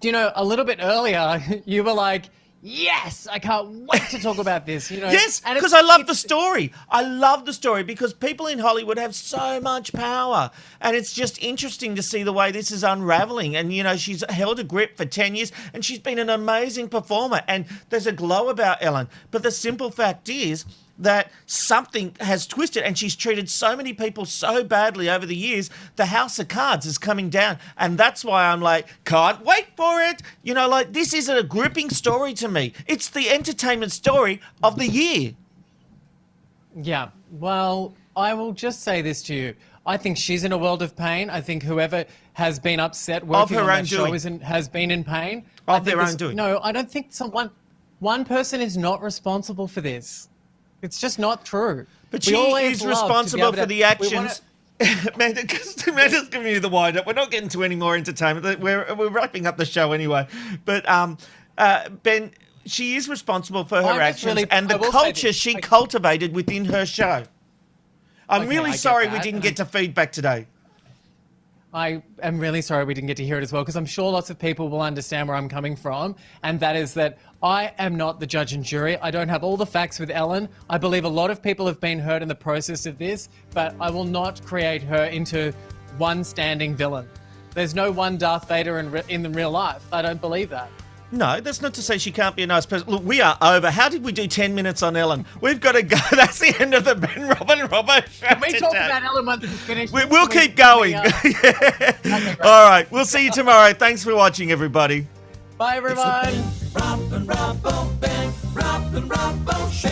Do you know, a little bit earlier, you were like, yes, I can't wait to talk about this. You know, yes, because I love the story. I love the story because people in Hollywood have so much power. And it's just interesting to see the way this is unraveling. And, you know, she's held a grip for 10 years and she's been an amazing performer. And there's a glow about Ellen. But the simple fact is that something has twisted and she's treated so many people so badly over the years, the house of cards is coming down. And that's why I'm like, can't wait for it. You know, like, this is a gripping story to me. It's the entertainment story of the year. Yeah, well, I will just say this to you. I think she's in a world of pain. I think whoever has been upset working on that show has been in pain. Of their own doing. No, I don't think one person is not responsible for this. It's just not true. But she is responsible for the actions. Amanda's giving you the wind up. We're not getting to any more entertainment. We're wrapping up the show anyway. But Ben, she is responsible for her actions and the culture she cultivated within her show. I'm really sorry we didn't get to feedback today. I am really sorry we didn't get to hear it as well, because I'm sure lots of people will understand where I'm coming from, and that is that I am not the judge and jury. I don't have all the facts with Ellen. I believe a lot of people have been hurt in the process of this, but I will not create her into one standing villain. There's no one Darth Vader in real life. I don't believe that. No, that's not to say she can't be a nice person. Look, we are over. How did we do 10 minutes on Ellen? We've got to go. That's the end of the Ben, Robin, Robbo show. Can we talk about Ellen once it's finished? We'll keep going. Okay, all right. We'll see you tomorrow. Thanks for watching, everybody. Bye, everyone. Robbo, Ben, Robbo Show.